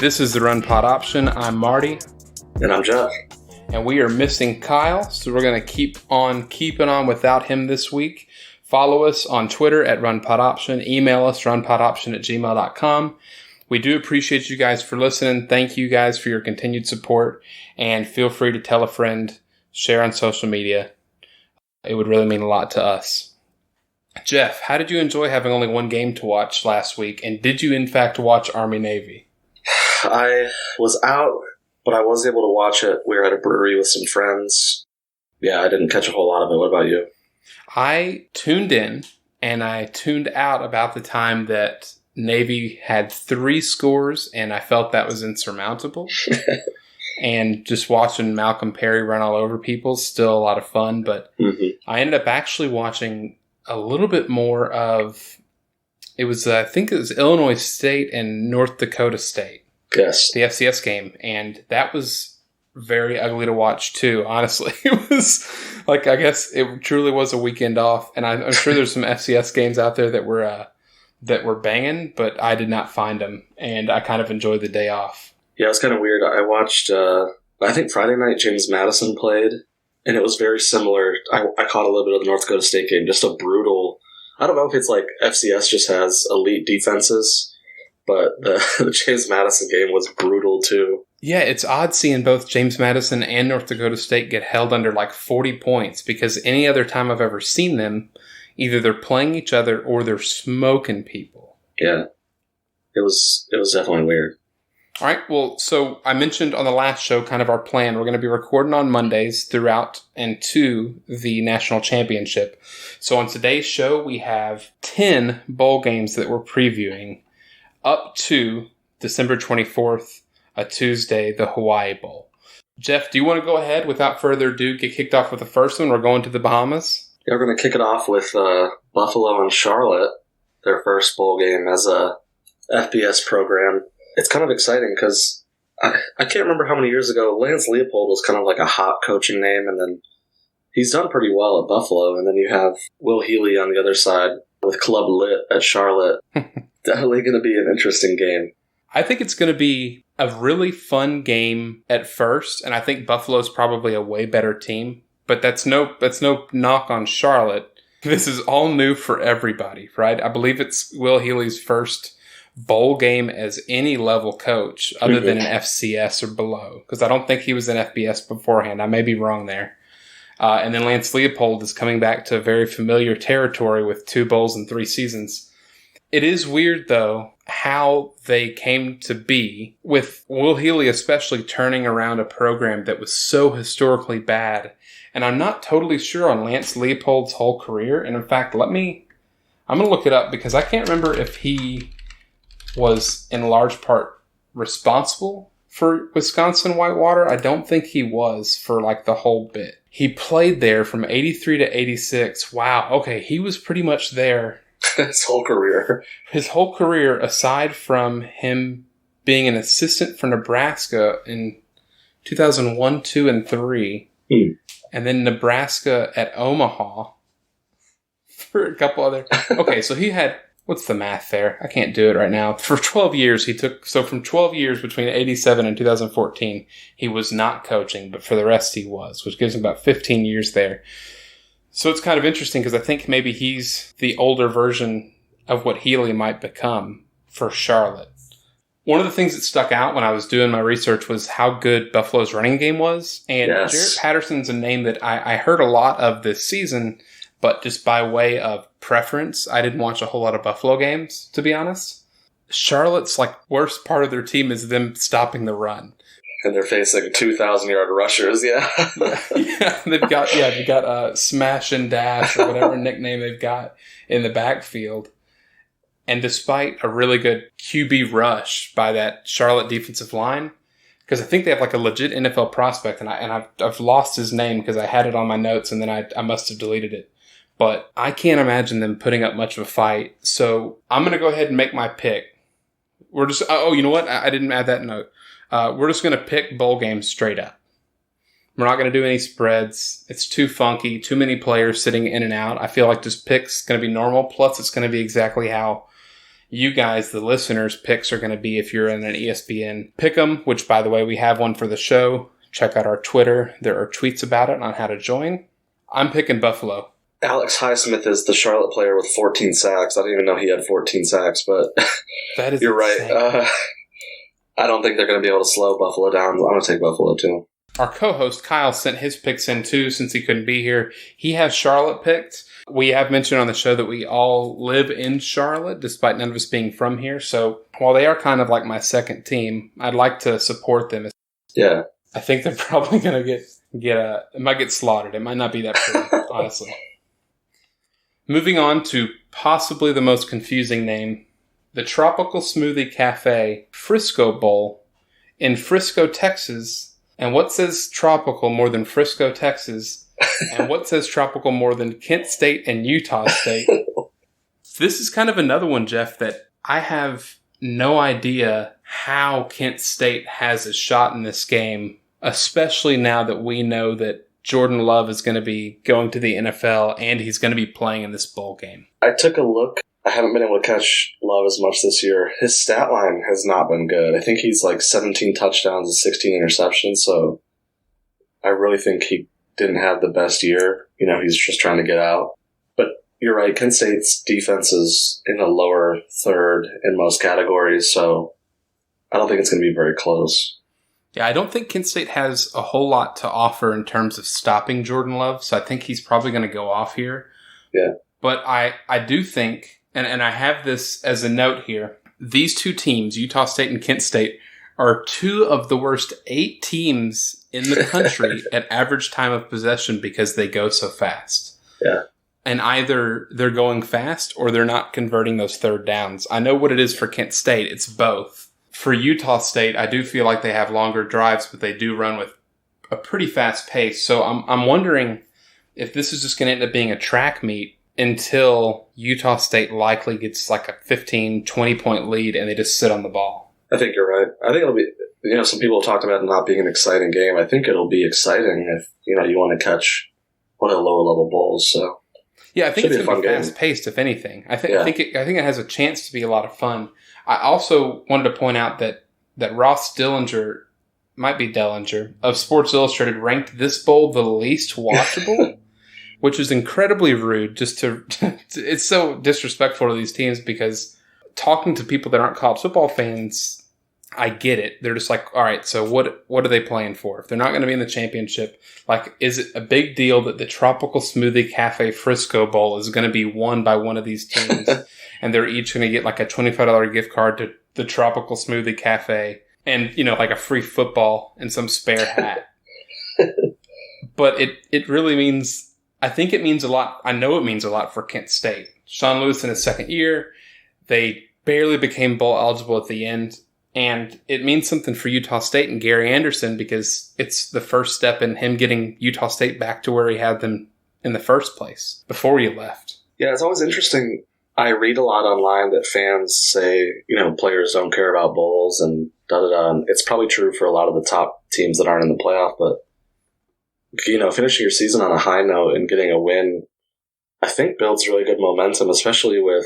This is the Run Pod Option. I'm Marty. And I'm Jeff. And we are missing Kyle, so we're going to keep on keeping on without him this week. Follow us on Twitter at RunPodOption. Email us, runpodoption@gmail.com. We do appreciate you guys for listening. Thank you guys for your continued support. And feel free to tell a friend, share on social media. It would really mean a lot to us. Jeff, how did you enjoy having only one game to watch last week? And did you in fact watch Army-Navy? I was out, but I was able to watch it. We were at a brewery with some friends. Yeah, I didn't catch a whole lot of it. What about you? I tuned in, and I tuned out about the time that Navy had 3 scores, and I felt that was insurmountable. And just watching Malcolm Perry run all over people is still a lot of fun, but I ended up actually watching a little bit more of, I think it was Illinois State and North Dakota State. Yes. The FCS game, and that was very ugly to watch too, honestly. It was like, I guess it truly was a weekend off, and I'm sure there's some FCS games out there that were banging, but I did not find them, and I kind of enjoyed the day off. Yeah, it was kind of weird. I watched, I think Friday night James Madison played, and it was very similar. I caught a little bit of the North Dakota State game, just a brutal, I don't know if it's like FCS just has elite defenses, but the James Madison game was brutal too. Yeah, it's odd seeing both James Madison and North Dakota State get held under like 40 points, because any other time I've ever seen them, either they're playing each other or they're smoking people. Yeah, it was definitely weird. All right, well, so I mentioned on the last show kind of our plan. We're going to be recording on Mondays throughout and to the national championship. So on today's show, we have 10 bowl games that we're previewing up to December 24th, a Tuesday, the Hawaii Bowl. Jeff, do you want to go ahead, without further ado, get kicked off with the first one? We're going to the Bahamas. Yeah, we're going to kick it off with Buffalo and Charlotte, their first bowl game as a FBS program. It's kind of exciting because I can't remember how many years ago, Lance Leopold was kind of like a hot coaching name, and then he's done pretty well at Buffalo, and then you have Will Healy on the other side with Club Lit at Charlotte. Definitely going to be an interesting game. I think it's going to be a really fun game at first, and I think Buffalo's probably a way better team, but that's no knock on Charlotte. This is all new for everybody, right? I believe it's Will Healy's first bowl game as any level coach other than an FCS or below, because I don't think he was an FBS beforehand. I may be wrong there. And then Lance Leopold is coming back to very familiar territory with 2 bowls in 3 seasons. It is weird, though, how they came to be, with Will Healy especially turning around a program that was so historically bad. And I'm not totally sure on Lance Leopold's whole career. And in fact, I'm going to look it up, because I can't remember if he was in large part responsible for Wisconsin Whitewater. I don't think he was for like the whole bit. He played there from 83 to 86. Wow. Okay. He was pretty much there. His whole career. His whole career, aside from him being an assistant for Nebraska in 2001, 2, and 3. And then Nebraska at Omaha for a couple other. Okay. So he had, what's the math there? I can't do it right now. For 12 years, from 12 years between 87 and 2014, he was not coaching, but for the rest he was, which gives him about 15 years there. So it's kind of interesting, because I think maybe he's the older version of what Healy might become for Charlotte. One of the things that stuck out when I was doing my research was how good Buffalo's running game was. And yes. Jarrett Patterson's a name that I heard a lot of this season, but just by way of preference, I didn't watch a whole lot of Buffalo games, to be honest. Charlotte's worst part of their team is them stopping the run. And they're facing 2,000-yard rushers, yeah. They've got Smash and Dash, or whatever nickname they've got in the backfield. And despite a really good QB rush by that Charlotte defensive line, because I think they have a legit NFL prospect, and I've lost his name because I had it on my notes and then I must have deleted it. But I can't imagine them putting up much of a fight. So I'm going to go ahead and make my pick. We're just, you know what? I didn't add that note. We're just going to pick bowl games straight up. We're not going to do any spreads. It's too funky, too many players sitting in and out. I feel like just pick's going to be normal. Plus, it's going to be exactly how you guys, the listeners' picks are going to be if you're in an ESPN Pick'em, which, by the way, we have one for the show. Check out our Twitter. There are tweets about it on how to join. I'm picking Buffalo. Alex Highsmith is the Charlotte player with 14 sacks. I didn't even know he had 14 sacks, but that is you're insane. right. I don't think they're going to be able to slow Buffalo down. I'm going to take Buffalo, too. Our co-host Kyle sent his picks in, too, since he couldn't be here. He has Charlotte picked. We have mentioned on the show that we all live in Charlotte, despite none of us being from here. So while they are kind of like my second team, I'd like to support them. Yeah. I think they're probably going to it might get slaughtered. It might not be that pretty, honestly. Moving on to possibly the most confusing name, the Tropical Smoothie Cafe Frisco Bowl in Frisco, Texas. And what says tropical more than Frisco, Texas? And what says tropical more than Kent State and Utah State? This is kind of another one, Jeff, that I have no idea how Kent State has a shot in this game, especially now that we know that Jordan Love is going to be going to the NFL and he's going to be playing in this bowl game. I took a look. I haven't been able to catch Love as much this year. His stat line has not been good. I think he's like 17 touchdowns and 16 interceptions, so I really think he didn't have the best year. He's just trying to get out. But you're right, Kent State's defense is in the lower third in most categories, so I don't think it's going to be very close. Yeah, I don't think Kent State has a whole lot to offer in terms of stopping Jordan Love, so I think he's probably going to go off here. Yeah. But I do think, and I have this as a note here, these two teams, Utah State and Kent State, are two of the worst 8 teams in the country at average time of possession because they go so fast. Yeah. And either they're going fast or they're not converting those third downs. I know what it is for Kent State. It's both. For Utah State, I do feel like they have longer drives, but they do run with a pretty fast pace. So I'm wondering if this is just going to end up being a track meet until Utah State likely gets like a 15, 20-point lead and they just sit on the ball. I think you're right. I think it'll be, some people have talked about it not being an exciting game. I think it'll be exciting if, you want to catch one of the lower level bowls. So yeah, I think it's going to be fast paced, if anything. I think it has a chance to be a lot of fun. I also wanted to point out that Ross Dillinger, might be Dellinger, of Sports Illustrated ranked this bowl the least watchable, which is incredibly rude. It's so disrespectful to these teams because talking to people that aren't college football fans, I get it. They're just like, all right, so what are they playing for? If they're not going to be in the championship, like, is it a big deal that the Tropical Smoothie Cafe Frisco Bowl is going to be won by one of these teams? And they're each going to get like a $25 gift card to the Tropical Smoothie Cafe and, like a free football and some spare hat. But it really means, I think it means a lot. I know it means a lot for Kent State. Sean Lewis in his second year, they barely became bowl eligible at the end. And it means something for Utah State and Gary Anderson because it's the first step in him getting Utah State back to where he had them in the first place before he left. Yeah, it's always interesting. I read a lot online that fans say, players don't care about bowls and da-da-da. And it's probably true for a lot of the top teams that aren't in the playoff. But, finishing your season on a high note and getting a win, I think builds really good momentum, especially with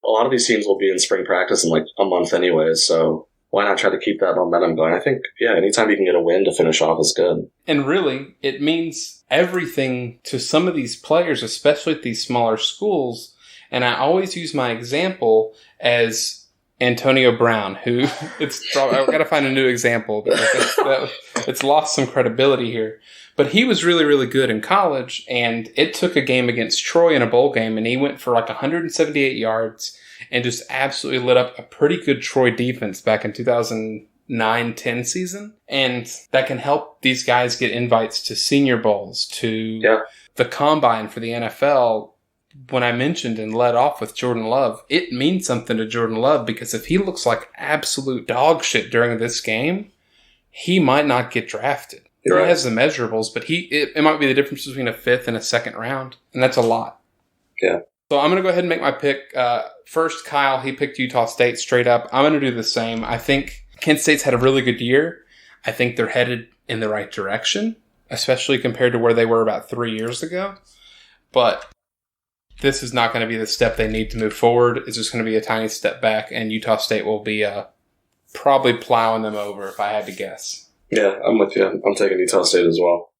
a lot of these teams will be in spring practice in like a month anyways. So why not try to keep that momentum going? I think, anytime you can get a win to finish off is good. And really, it means everything to some of these players, especially at these smaller schools. And I always use my example as Antonio Brown, who I've got to find a new example because it's lost some credibility here. But he was really, really good in college, and it took a game against Troy in a bowl game, and he went for like 178 yards and just absolutely lit up a pretty good Troy defense back in 2009-10 season. And that can help these guys get invites to senior bowls, to the combine for the NFL. When I mentioned and led off with Jordan Love, it means something to Jordan Love because if he looks like absolute dog shit during this game, he might not get drafted. He has the measurables, but it might be the difference between a 5th and a 2nd round, and that's a lot. Yeah. So I'm going to go ahead and make my pick. First, Kyle, he picked Utah State straight up. I'm going to do the same. I think Kent State's had a really good year. I think they're headed in the right direction, especially compared to where they were about 3 years ago. But this is not going to be the step they need to move forward. It's just going to be a tiny step back, and Utah State will be probably plowing them over if I had to guess. Yeah, I'm with you. I'm taking Utah State as well.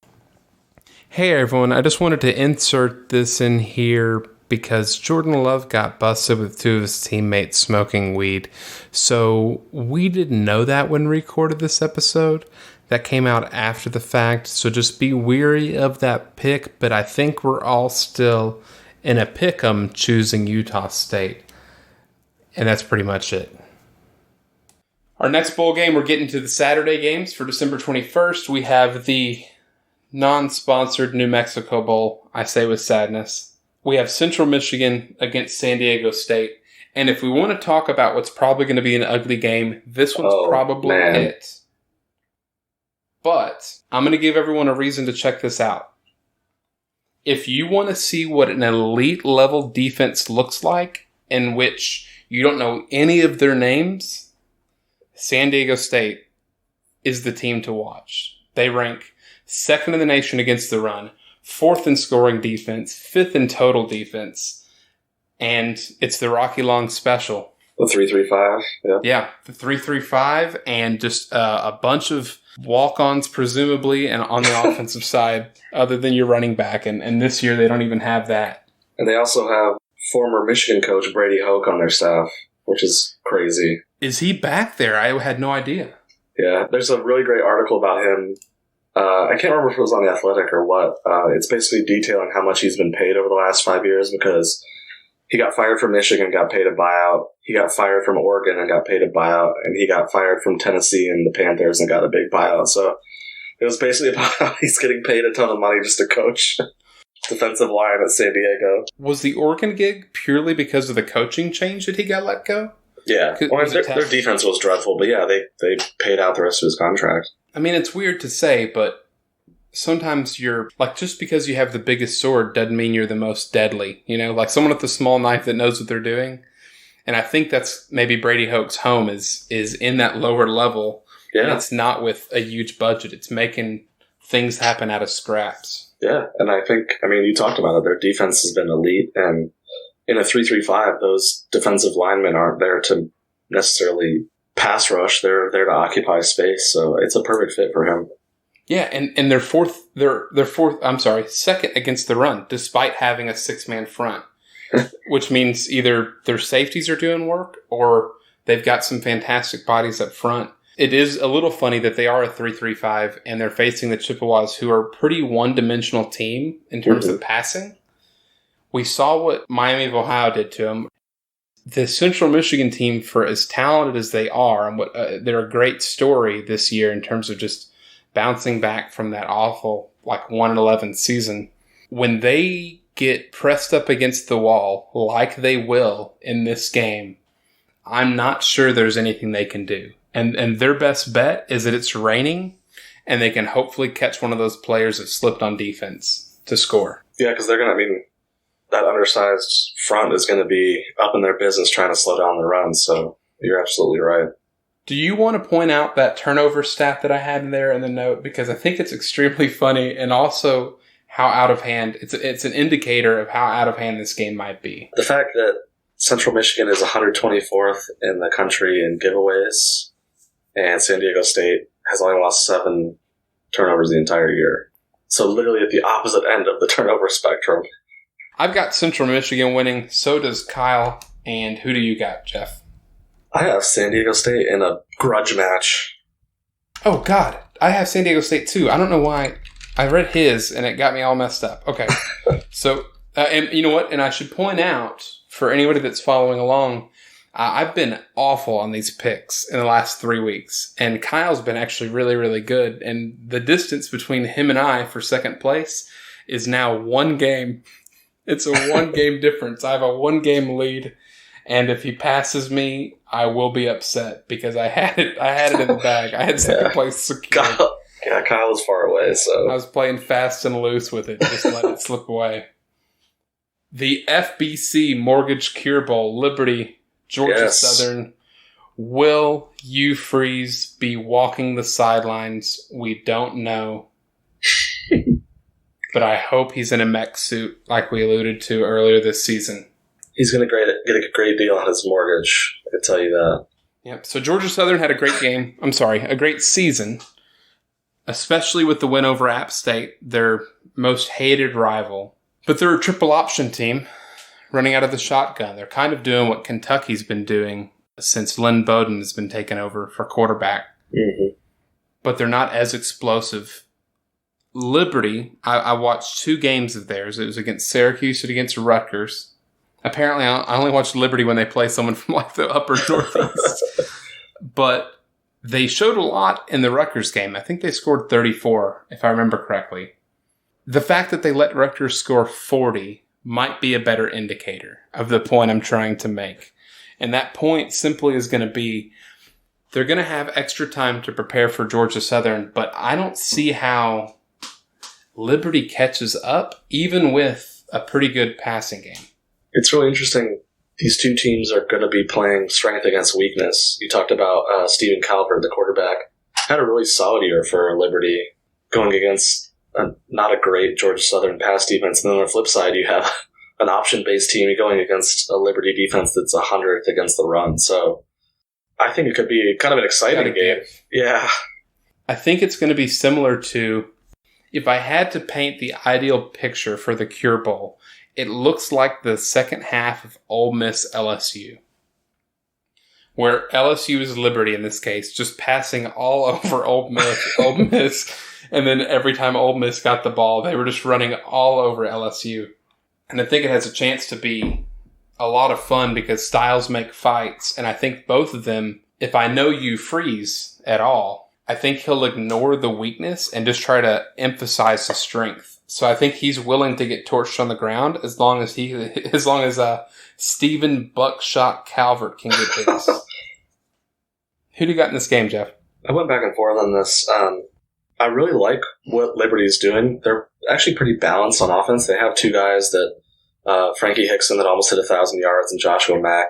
Hey everyone, I just wanted to insert this in here because Jordan Love got busted with 2 of his teammates smoking weed. So we didn't know that when we recorded this episode. That came out after the fact, so just be wary of that pick, but I think we're all still in a pick'em choosing Utah State. And that's pretty much it. Our next bowl game, we're getting to the Saturday games for December 21st. We have the non-sponsored New Mexico Bowl, I say with sadness. We have Central Michigan against San Diego State. And if we want to talk about what's probably going to be an ugly game, this one's probably it. But I'm going to give everyone a reason to check this out. If you want to see what an elite level defense looks like, in which you don't know any of their names, San Diego State is the team to watch. They rank 2nd in the nation against the run, 4th in scoring defense, 5th in total defense, and it's the Rocky Long special. The 3-3-5, yeah. Yeah, the 3-3-5, and just a bunch of walk-ons, presumably, and on the offensive side, other than your running back. And this year, they don't even have that. And they also have former Michigan coach Brady Hoke on their staff, which is crazy. Is he back there? I had no idea. Yeah, there's a really great article about him. I can't remember if it was on The Athletic or what. It's basically detailing how much he's been paid over the last 5 years because he got fired from Michigan, got paid a buyout. He got fired from Oregon and got paid a buyout. And he got fired from Tennessee and the Panthers and got a big buyout. So it was basically about how he's getting paid a ton of money just to coach defensive line at San Diego. Was the Oregon gig purely because of the coaching change that he got let go? Yeah. Well, their defense was dreadful, but yeah, they paid out the rest of his contract. I mean, it's weird to say, but sometimes you're, like, just because you have the biggest sword doesn't mean you're the most deadly. You know, like someone with a small knife that knows what they're doing. And I think that's maybe Brady Hoke's home is in that lower level. Yeah. And it's not with a huge budget. It's making things happen out of scraps. Yeah. And I think, you talked about it. Their defense has been elite. And in a 3-3-5, those defensive linemen aren't there to necessarily pass rush. They're there to occupy space. So it's a perfect fit for him. Yeah, and they're second against the run, despite having a 6-man front, which means either their safeties are doing work or they've got some fantastic bodies up front. It is a little funny that they are a 3-3-5 and they're facing the Chippewas, who are a pretty one-dimensional team in terms of passing. We saw what Miami of Ohio did to them. The Central Michigan team, for as talented as they are, and they're a great story this year in terms of just bouncing back from that awful 1-11 season. When they get pressed up against the wall, like they will in this game, I'm not sure there's anything they can do. And their best bet is that it's raining, and they can hopefully catch one of those players that slipped on defense to score. Yeah, because they're going to, that undersized front is going to be up in their business trying to slow down the run, so you're absolutely right. Do you want to point out that turnover stat that I had in there in the note? Because I think it's extremely funny, and also how out of hand, it's an indicator of how out of hand this game might be. The fact that Central Michigan is 124th in the country in giveaways, and San Diego State has only lost 7 turnovers the entire year. So literally at the opposite end of the turnover spectrum. I've got Central Michigan winning, so does Kyle, and who do you got, Jeff? I have San Diego State in a grudge match. Oh, God. I have San Diego State, too. I don't know why. I read his, and it got me all messed up. Okay. So, and you know what? And I should point out, for anybody that's following along, I've been awful on these picks in the last 3 weeks. And Kyle's been actually really, really good. And the distance between him and I for second place is now 1 game. It's a 1-game difference. I have a 1-game lead. And if he passes me, I will be upset because I had it in the bag. I had second place secure. Kyle was far away, so I was playing fast and loose with it. Just let it slip away. The FBC Mortgage Cure Bowl, Liberty, Georgia Southern. Will Hugh Freeze be walking the sidelines? We don't know. but I hope he's in a mech suit like we alluded to earlier this season. He's going to get a great deal on his mortgage, I can tell you that. Yep. So Georgia Southern had a great season, especially with the win over App State, their most hated rival. But they're a triple option team running out of the shotgun. They're kind of doing what Kentucky's been doing since Lynn Bowden has been taken over for quarterback. Mm-hmm. But they're not as explosive. Liberty, I watched 2 games of theirs. It was against Syracuse and against Rutgers. Apparently, I only watch Liberty when they play someone from like the upper Northeast. But they showed a lot in the Rutgers game. I think they scored 34, if I remember correctly. The fact that they let Rutgers score 40 might be a better indicator of the point I'm trying to make. And that point simply is going to be, they're going to have extra time to prepare for Georgia Southern, but I don't see how Liberty catches up, even with a pretty good passing game. It's really interesting. These two teams are going to be playing strength against weakness. You talked about Stephen Calvert, the quarterback, had a really solid year for Liberty going against not a great Georgia Southern pass defense. And then on the flip side, you have an option-based team going against a Liberty defense that's 100th against the run. So I think it could be kind of an exciting game. Yeah. I think it's going to be similar to, if I had to paint the ideal picture for the Cure Bowl, it looks like the second half of Ole Miss LSU, where LSU is Liberty in this case, just passing all over Ole Miss, and then every time Ole Miss got the ball, they were just running all over LSU. And I think it has a chance to be a lot of fun because styles make fights, and I think both of them, if I know Hugh Freeze at all, I think he'll ignore the weakness and just try to emphasize the strength. So I think he's willing to get torched on the ground as long as Stephen Buckshot Calvert can get his. Who do you got in this game, Jeff? I went back and forth on this. I really like what Liberty's doing. They're actually pretty balanced on offense. They have 2 guys that Frankie Hickson that almost hit 1,000 yards and Joshua Mack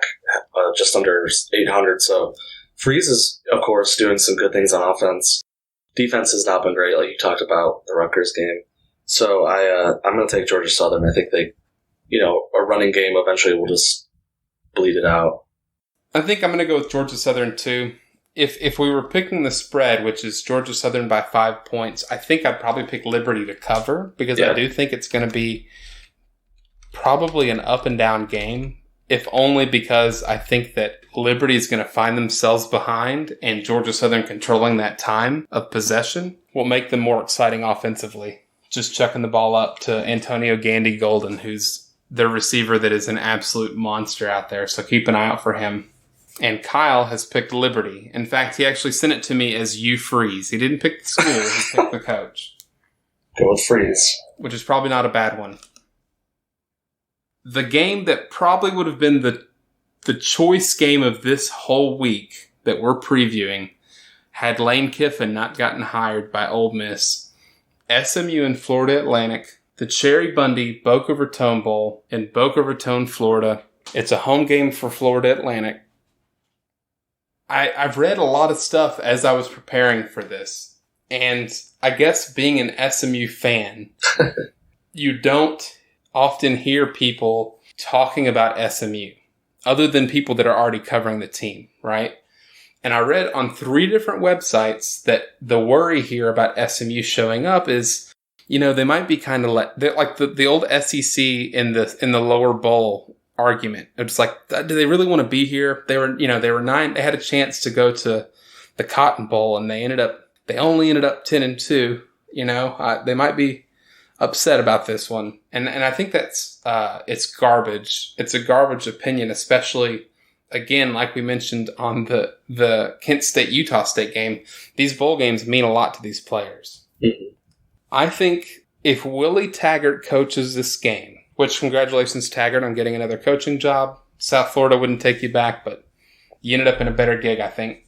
just under 800. So Freeze is, of course, doing some good things on offense. Defense has not been great, like you talked about the Rutgers game. So I'm going to take Georgia Southern. I think they, a running game eventually will just bleed it out. I think I'm going to go with Georgia Southern too. If we were picking the spread, which is Georgia Southern by 5 points, I think I'd probably pick Liberty to cover because I do think it's going to be probably an up and down game, if only because I think that Liberty is going to find themselves behind and Georgia Southern controlling that time of possession will make them more exciting offensively. Just chucking the ball up to Antonio Gandy Golden, who's their receiver that is an absolute monster out there. So keep an eye out for him. And Kyle has picked Liberty. In fact, he actually sent it to me as Hugh Freeze. He didn't pick the school, he picked the coach. Go with Freeze. Which is probably not a bad one. The game that probably would have been the choice game of this whole week that we're previewing had Lane Kiffin not gotten hired by Ole Miss. SMU and Florida Atlantic, the Cherry Bundy Boca Raton Bowl in Boca Raton, Florida. It's a home game for Florida Atlantic. I've read a lot of stuff as I was preparing for this, and I guess being an SMU fan, you don't often hear people talking about SMU, other than people that are already covering the team, right? And I read on 3 different websites that the worry here about SMU showing up is, they might be kind of like the old SEC in the lower bowl argument. It's like, do they really want to be here? They were 9. They had a chance to go to the Cotton Bowl, and they only ended up 10-2. They might be upset about this one, and I think that's it's garbage. It's a garbage opinion, especially. Again, like we mentioned on the Kent State-Utah State game, these bowl games mean a lot to these players. Mm-hmm. I think if Willie Taggart coaches this game, which congratulations, Taggart, on getting another coaching job. South Florida wouldn't take you back, but you ended up in a better gig, I think.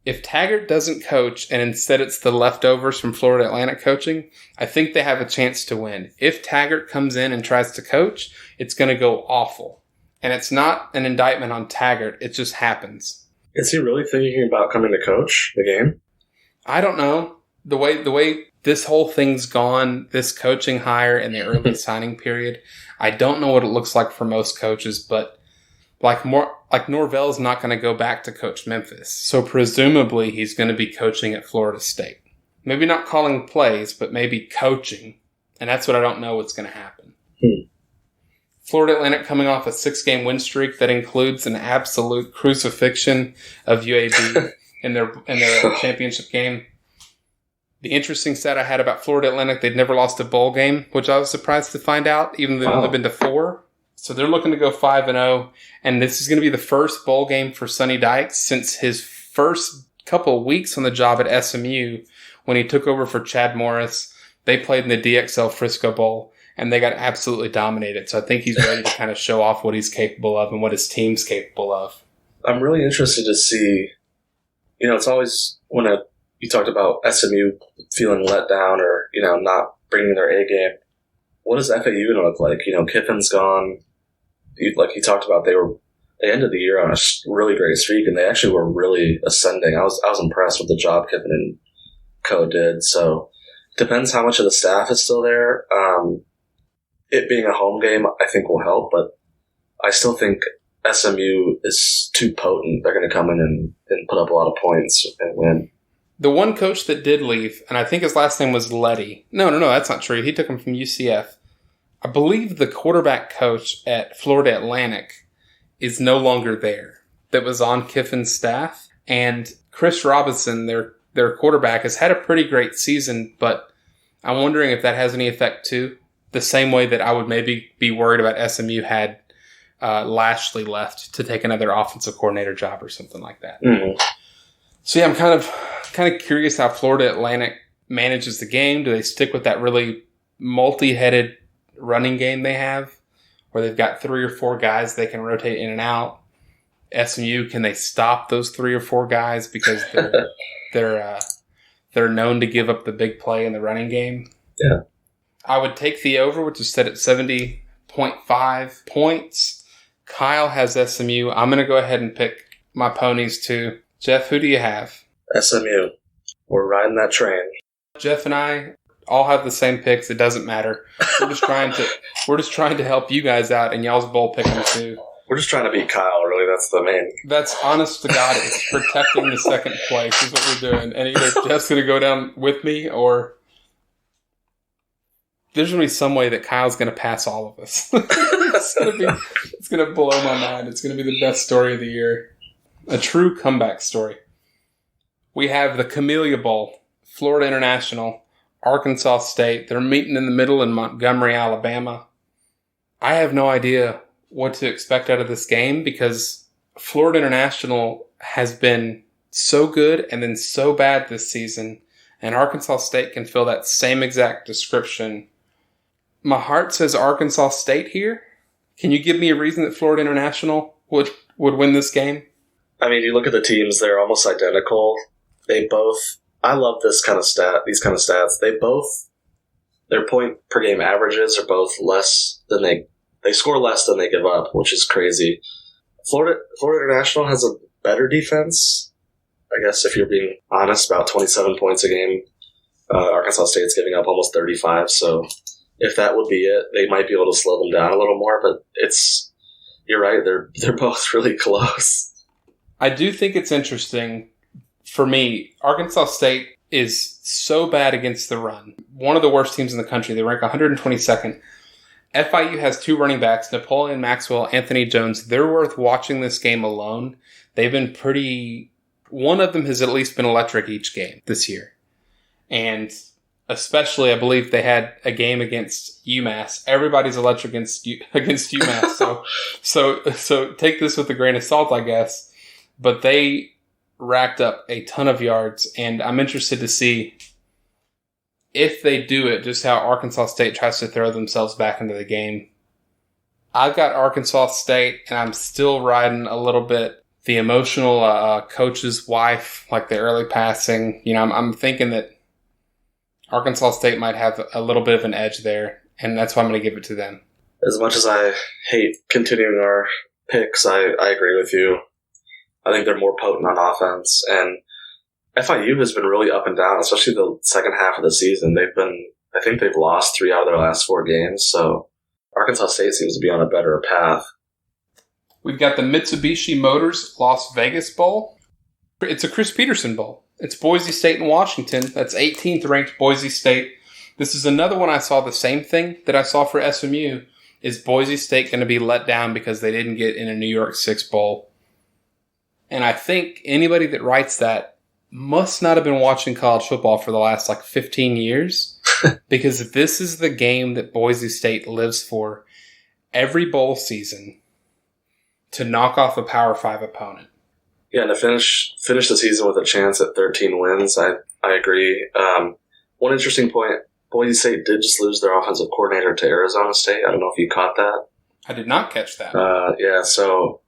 If Taggart doesn't coach and instead it's the leftovers from Florida Atlantic coaching, I think they have a chance to win. If Taggart comes in and tries to coach, it's going to go awful. And it's not an indictment on Taggart. It just happens. Is he really thinking about coming to coach the game? I don't know. The way this whole thing's gone, this coaching hire in the early signing period. I don't know what it looks like for most coaches, but Norvell's not going to go back to coach Memphis. So presumably he's going to be coaching at Florida State. Maybe not calling plays, but maybe coaching. And that's what I don't know what's going to happen. Florida Atlantic coming off a 6-game win streak that includes an absolute crucifixion of UAB in their championship game. The interesting stat I had about Florida Atlantic, they'd never lost a bowl game, which I was surprised to find out, even though they've only been to 4. So they're looking to go 5-0, and this is going to be the first bowl game for Sonny Dykes since his first couple of weeks on the job at SMU when he took over for Chad Morris. They played in the DXL Frisco Bowl, and they got absolutely dominated. So I think he's ready to kind of show off what he's capable of and what his team's capable of. I'm really interested to see, it's always when you talked about SMU feeling let down or, not bringing their A game. What is FAU going to look like? Kiffin's gone. Like he talked about, they ended the year on a really great streak, and they actually were really ascending. I was impressed with the job Kiffin and co did. So depends how much of the staff is still there. It being a home game, I think will help, but I still think SMU is too potent. They're going to come in and put up a lot of points and win. The one coach that did leave, and I think his last name was Letty. No, that's not true. He took him from UCF. I believe the quarterback coach at Florida Atlantic is no longer there. That was on Kiffin's staff. And Chris Robinson, their quarterback, has had a pretty great season, but I'm wondering if that has any effect too. The same way that I would maybe be worried about SMU had Lashley left to take another offensive coordinator job or something like that. Mm-hmm. So yeah, I'm kind of curious how Florida Atlantic manages the game. Do they stick with that really multi-headed running game they have, where they've got 3 or 4 guys they can rotate in and out? SMU, can they stop those 3 or 4 guys because they're known to give up the big play in the running game? Yeah. I would take the over, which is set at 70.5 points. Kyle has SMU. I'm going to go ahead and pick my ponies too. Jeff, who do you have? SMU. We're riding that train. Jeff and I all have the same picks. It doesn't matter. We're just trying to help you guys out, and y'all's bowl picking too. We're just trying to beat Kyle, really. That's the main. That's honest to God. It's protecting the second place is what we're doing. And either Jeff's going to go down with me, or there's going to be some way that Kyle's going to pass all of us. It's going to blow my mind. It's going to be the best story of the year. A true comeback story. We have the Camellia Bowl, Florida International, Arkansas State. They're meeting in the middle in Montgomery, Alabama. I have no idea what to expect out of this game because Florida International has been so good and then so bad this season, and Arkansas State can fill that same exact description. My heart says Arkansas State here. Can you give me a reason that Florida International would win this game? I mean, you look at the teams; they're almost identical. They both. I love these kind of stats. Their point per game averages are both less than they score less than they give up, which is crazy. Florida International has a better defense. I guess if you're being honest, about 27 points a game. Arkansas State's giving up almost 35. So if that would be it, they might be able to slow them down a little more. But you're right. They're both really close. I do think it's interesting. For me, Arkansas State is so bad against the run. One of the worst teams in the country. They rank 122nd. FIU has 2 running backs, Napoleon Maxwell, Anthony Jones. They're worth watching this game alone. They've been one of them has at least been electric each game this year. And especially, I believe they had a game against UMass. Everybody's electric against UMass. So take this with a grain of salt, I guess. But they racked up a ton of yards, and I'm interested to see if they do it, just how Arkansas State tries to throw themselves back into the game. I've got Arkansas State, and I'm still riding a little bit the emotional coach's wife, like the early passing. I'm thinking that Arkansas State might have a little bit of an edge there, and that's why I'm going to give it to them. As much as I hate continuing our picks, I agree with you. I think they're more potent on offense, and FIU has been really up and down, especially the second half of the season. I think they've lost 3 out of their last 4 games, so Arkansas State seems to be on a better path. We've got the Mitsubishi Motors Las Vegas Bowl. It's a Chris Peterson Bowl. It's Boise State and Washington. That's 18th ranked Boise State. This is another one I saw the same thing that I saw for SMU. Is Boise State going to be let down because they didn't get in a New York Six Bowl? And I think anybody that writes that must not have been watching college football for the last 15 years because this is the game that Boise State lives for every bowl season to knock off a Power 5 opponent. Yeah, and to finish the season with a chance at 13 wins, I agree. One interesting point, Boise State did just lose their offensive coordinator to Arizona State. I don't know if you caught that. I did not catch that. Yeah, so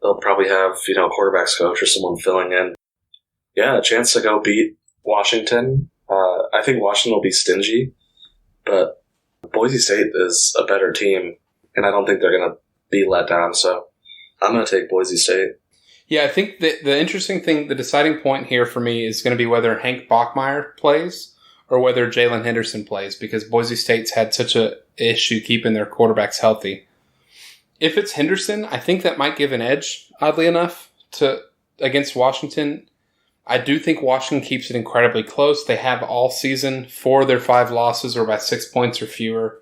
they'll probably have, quarterback's coach or someone filling in. Yeah, a chance to go beat Washington. I think Washington will be stingy, but Boise State is a better team, and I don't think they're going to be let down, so I'm going to take Boise State. Yeah, I think the interesting thing, the deciding point here for me is going to be whether Hank Bachmeier plays or whether Jalen Henderson plays, because Boise State's had such a issue keeping their quarterbacks healthy. If it's Henderson, I think that might give an edge, oddly enough, against Washington. I do think Washington keeps it incredibly close. They have all season. 4 of their 5 losses are by 6 points or fewer.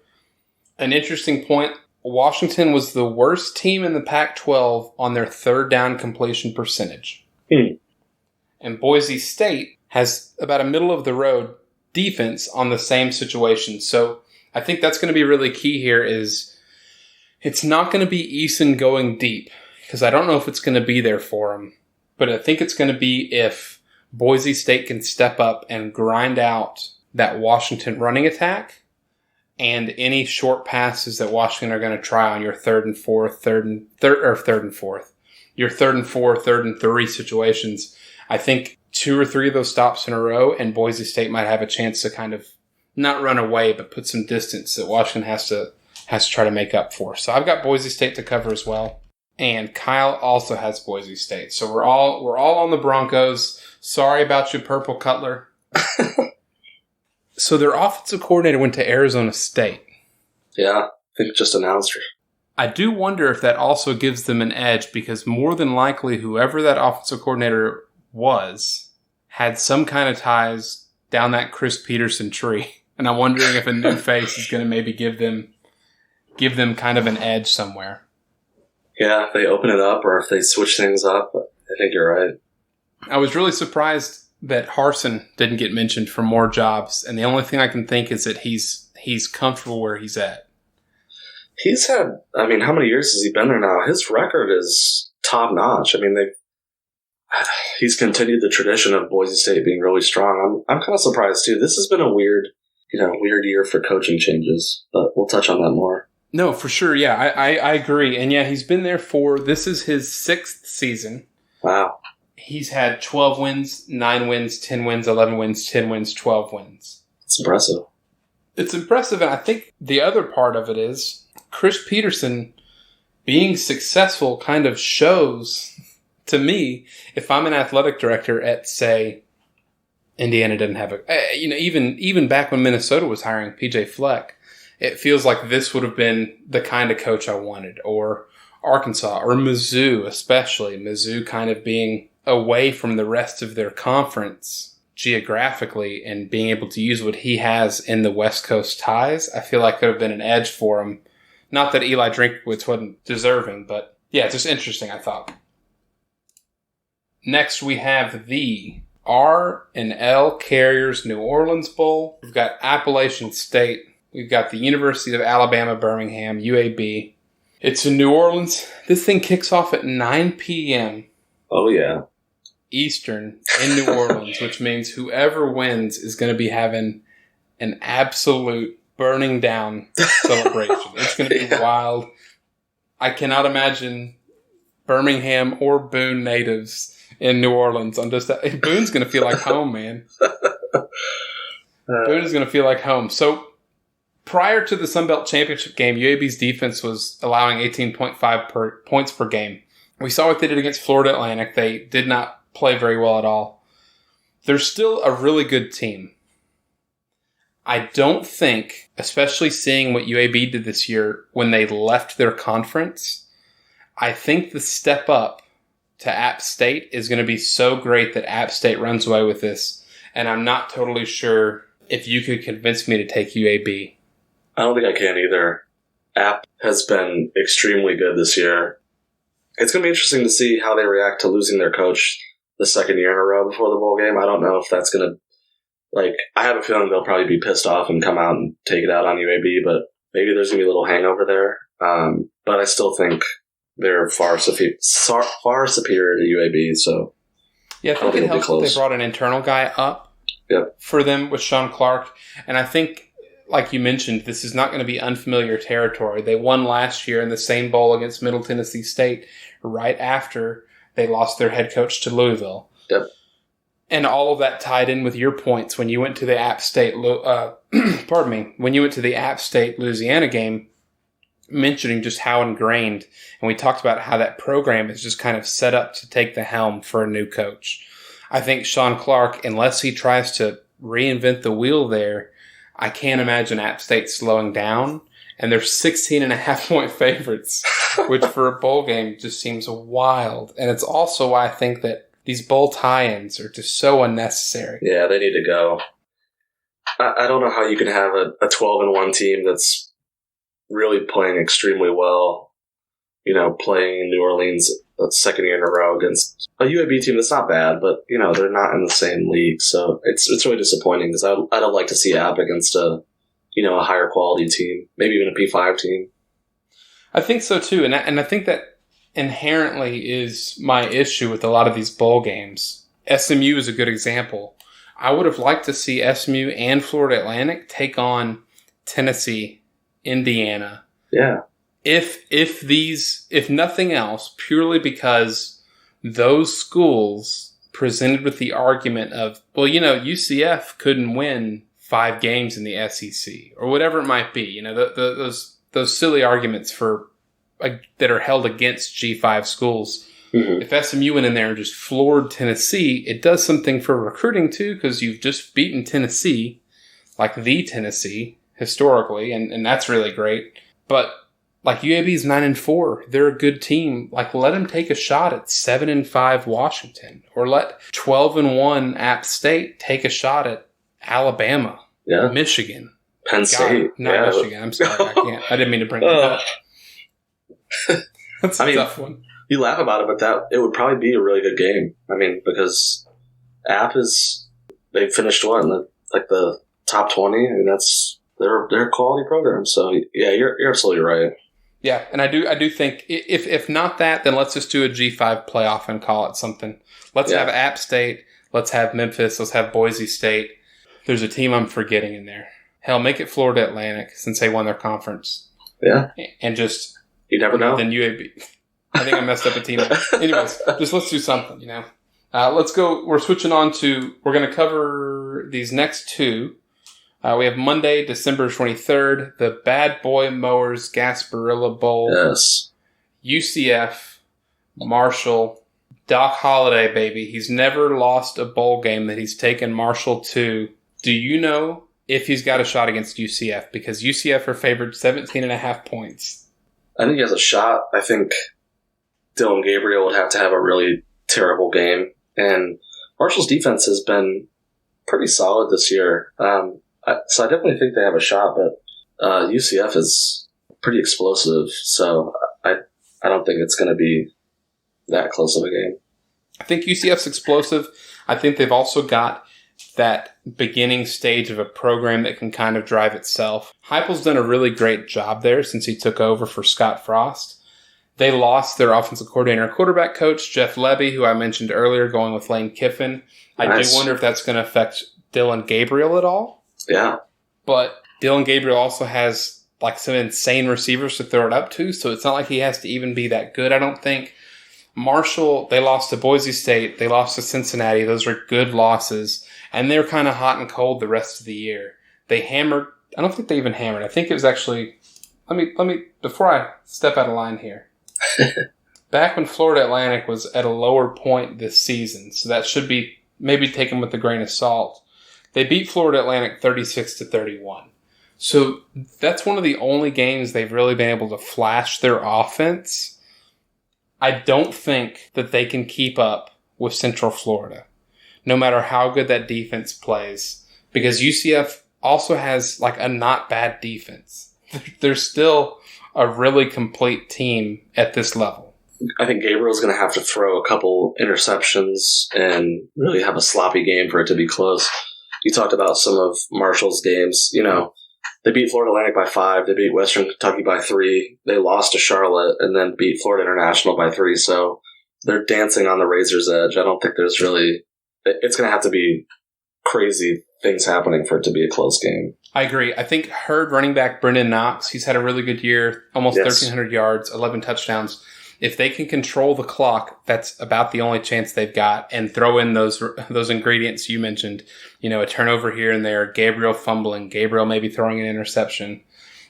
An interesting point, Washington was the worst team in the Pac-12 on their third down completion percentage. And Boise State has about a middle-of-the-road defense on the same situation. So I think that's going to be really key here is it's not going to be Eason going deep because I don't know if it's going to be there for him. But I think it's going to be if Boise State can step up and grind out that Washington running attack and any short passes that Washington are going to try on your third and four, third and 3 situations. I think 2 or 3 of those stops in a row, and Boise State might have a chance to kind of not run away, but put some distance that Washington has to try to make up for. So I've got Boise State to cover as well, and Kyle also has Boise State. So we're all on the Broncos. Sorry about you, Purple Cutler. So their offensive coordinator went to Arizona State. Yeah, I think just announced her. I do wonder if that also gives them an edge because more than likely whoever that offensive coordinator was had some kind of ties down that Chris Peterson tree. And I'm wondering if a new face is going to maybe give them kind of an edge somewhere. Yeah, if they open it up or if they switch things up, I think you're right. I was really surprised that Harsin didn't get mentioned for more jobs, and the only thing I can think is that he's comfortable where he's at. He's had, how many years has he been there now? His record is top notch. He's continued the tradition of Boise State being really strong. I'm kind of surprised too. This has been a weird year for coaching changes, but we'll touch on that more. No, for sure. Yeah, I agree. And yeah, he's been there this is his 6th season. Wow. He's had 12 wins, 9 wins, 10 wins, 11 wins, 10 wins, 12 wins. It's impressive. It's impressive, and I think the other part of it is Chris Peterson being successful kind of shows to me, if I'm an athletic director at, say, Indiana didn't have even back when Minnesota was hiring PJ Fleck, it feels like this would have been the kind of coach I wanted, or Arkansas, or Mizzou especially. Mizzou kind of being away from the rest of their conference geographically and being able to use what he has in the West Coast ties, I feel like could have been an edge for him. Not that Eli Drinkwitz wasn't deserving, but yeah, just interesting, I thought. Next, we have the R&L Carriers New Orleans Bowl. We've got Appalachian State. We've got the University of Alabama, Birmingham, UAB. It's in New Orleans. This thing kicks off at 9 p.m. Oh, yeah. Eastern in New Orleans, which means whoever wins is going to be having an absolute burning down celebration. It's going to be wild. I cannot imagine Birmingham or Boone natives in New Orleans. Boone's going to feel like home, man. Boone is going to feel like home. So prior to the Sun Belt Championship game, UAB's defense was allowing 18.5 points per game. We saw what they did against Florida Atlantic. They did not play very well at all. They're still a really good team. I don't think, especially seeing what UAB did this year when they left their conference, I think the step up to App State is going to be so great that App State runs away with this. And I'm not totally sure if you could convince me to take UAB. I don't think I can either. App has been extremely good this year. It's going to be interesting to see how they react to losing their coach the second year in a row before the bowl game. I don't know if that's going to, I have a feeling they'll probably be pissed off and come out and take it out on UAB, but maybe there's going to be a little hangover there. But I still think they're far superior to UAB, so yeah, I think it helps that they brought an internal guy up for them with Sean Clark. And I think, like you mentioned, this is not going to be unfamiliar territory. They won last year in the same bowl against Middle Tennessee State right after they lost their head coach to Louisville. Yep. And all of that tied in with your points when you went to the App State, when you went to the App State Louisiana game, mentioning just how ingrained, and we talked about how that program is just kind of set up to take the helm for a new coach. I think Sean Clark, unless he tries to reinvent the wheel there, I can't imagine App State slowing down. And they're 16.5-point favorites, which for a bowl game just seems wild. And it's also why I think that these bowl tie-ins are just so unnecessary. Yeah, they need to go. I don't know how you can have a 12-1 team that's really playing extremely well, playing in New Orleans the second year in a row against a UAB team that's not bad, but, they're not in the same league. So it's really disappointing because I don't like to see App against a higher quality team, maybe even a P5 team. I think so too. And I think that inherently is my issue with a lot of these bowl games. SMU is a good example. I would have liked to see SMU and Florida Atlantic take on Tennessee, Indiana. Yeah. If nothing else, purely because those schools presented with the argument of, UCF couldn't win 5 games in the SEC or whatever it might be. Those silly arguments that are held against G5 schools. Mm-hmm. If SMU went in there and just floored Tennessee, it does something for recruiting too, because you've just beaten Tennessee, like the Tennessee historically, and that's really great. But UAB's 9-4, they're a good team. Let them take a shot at 7-5 Washington, or let 12-1 App State take a shot at Alabama, Michigan, Penn State, Michigan. I'm sorry, I can't. I didn't mean to bring it up. That's a tough one. You laugh about it, but it would probably be a really good game. Because App they finished the top 20. They're a quality program. So yeah, you're absolutely right. Yeah, and I do think if not that, then let's just do a G5 playoff and call it something. Let's have App State. Let's have Memphis. Let's have Boise State. There's a team I'm forgetting in there. Hell, make it Florida Atlantic since they won their conference. Yeah, and just you never know. Then UAB. I think I messed up a team. Anyways, just let's do something. Let's go. We're switching on to. We're going to cover these next two. We have Monday, December 23rd, the Bad Boy Mowers Gasparilla Bowl. Yes. UCF, Marshall, Doc Holliday, baby. He's never lost a bowl game that he's taken Marshall to. Do you know if he's got a shot against UCF? Because UCF are favored 17.5 points. I think he has a shot. I think Dylan Gabriel would have to have a really terrible game. And Marshall's defense has been pretty solid this year. So I definitely think they have a shot, but UCF is pretty explosive, so I don't think it's going to be that close of a game. I think UCF's explosive. I think they've also got that beginning stage of a program that can kind of drive itself. Heupel's done a really great job there since he took over for Scott Frost. They lost their offensive coordinator and quarterback coach, Jeff Levy, who I mentioned earlier, going with Lane Kiffin. I do wonder if that's going to affect Dylan Gabriel at all. Yeah. But Dylan Gabriel also has some insane receivers to throw it up to, so it's not like he has to even be that good, I don't think. Marshall, they lost to Boise State. They lost to Cincinnati. Those are good losses. And they're kind of hot and cold the rest of the year. They hammered. I don't think they even hammered. I think it was actually, let me, before I step out of line here. Back when Florida Atlantic was at a lower point this season, so that should be maybe take them with a grain of salt. They beat Florida Atlantic 36-31. So that's one of the only games they've really been able to flash their offense. I don't think that they can keep up with Central Florida, no matter how good that defense plays, because UCF also has like a not bad defense. They're still a really complete team at this level. I think Gabriel's going to have to throw a couple interceptions and really have a sloppy game for it to be close. You talked about some of Marshall's games. You know, they beat Florida Atlantic by 5. They beat Western Kentucky by 3. They lost to Charlotte and then beat Florida International by 3. So they're dancing on the razor's edge. I don't think there's really... It's going to have to be crazy things happening for it to be a close game. I agree. I think Herd running back Brendan Knox, he's had a really good year, almost 1,300 yards, 11 touchdowns. If they can control the clock, that's about the only chance they've got, and throw in those ingredients you mentioned. You know, a turnover here and there, Gabriel fumbling, Gabriel maybe throwing an interception.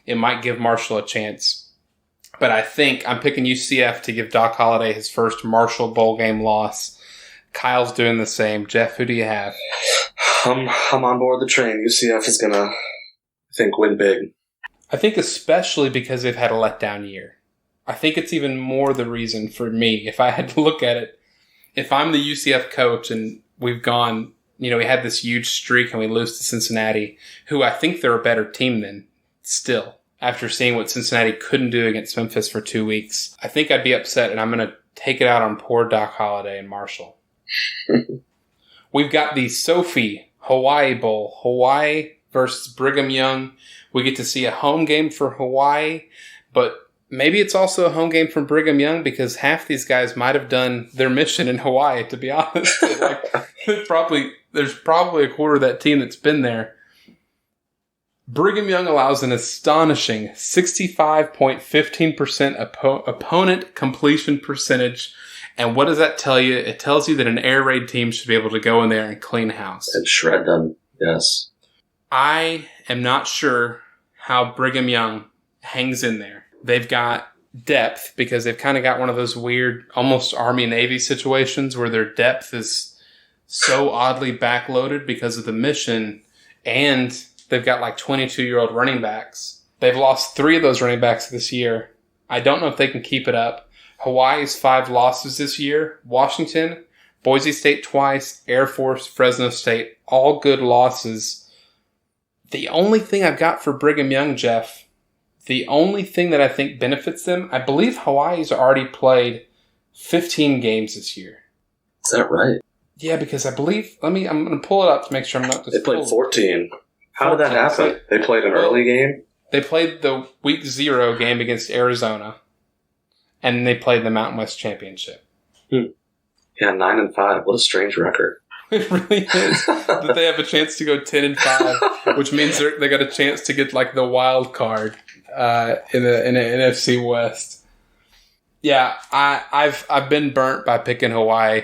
It might give Marshall a chance. But I think I'm picking UCF to give Doc Holliday his first Marshall Bowl game loss. Kyle's doing the same. Jeff, who do you have? I'm on board the train. UCF is going to, I think, win big. I think especially because they've had a letdown year. I think it's even more the reason for me. If I had to look at it, if I'm the UCF coach and we've gone, you know, we had this huge streak and we lose to Cincinnati, who I think they're a better team than still, after seeing what Cincinnati couldn't do against Memphis for 2 weeks, I think I'd be upset, and I'm going to take it out on poor Doc Holliday and Marshall. We've got the Sophie Hawaii Bowl, Hawaii versus Brigham Young. We get to see a home game for Hawaii, but maybe it's also a home game from Brigham Young because half these guys might have done their mission in Hawaii, to be honest. There's probably a quarter of that team that's been there. Brigham Young allows an astonishing 65.15% opponent completion percentage. And what does that tell you? It tells you that an air raid team should be able to go in there and clean house. And shred them, yes. I am not sure how Brigham Young hangs in there. They've got depth because they've kind of got one of those weird, almost Army-Navy situations where their depth is so oddly backloaded because of the mission, and they've got like 22-year-old running backs. They've lost 3 of those running backs this year. I don't know if they can keep it up. Hawaii's 5 losses this year. Washington, Boise State twice, Air Force, Fresno State, all good losses. The only thing I've got for Brigham Young, Jeff, the only thing that I think benefits them, I believe Hawaii's already played 15 games this year. Is that right? Yeah, because I believe, I'm going to pull it up to make sure I'm not just... They played 14. How did that happen? They played an early game? They played the week 0 game against Arizona. And they played the Mountain West Championship. Yeah, 9-5. What a strange record. It really is. That they have a chance to go 10-5, which means they got a chance to get like the wild card in the NFC West. Yeah, I've been burnt by picking Hawaii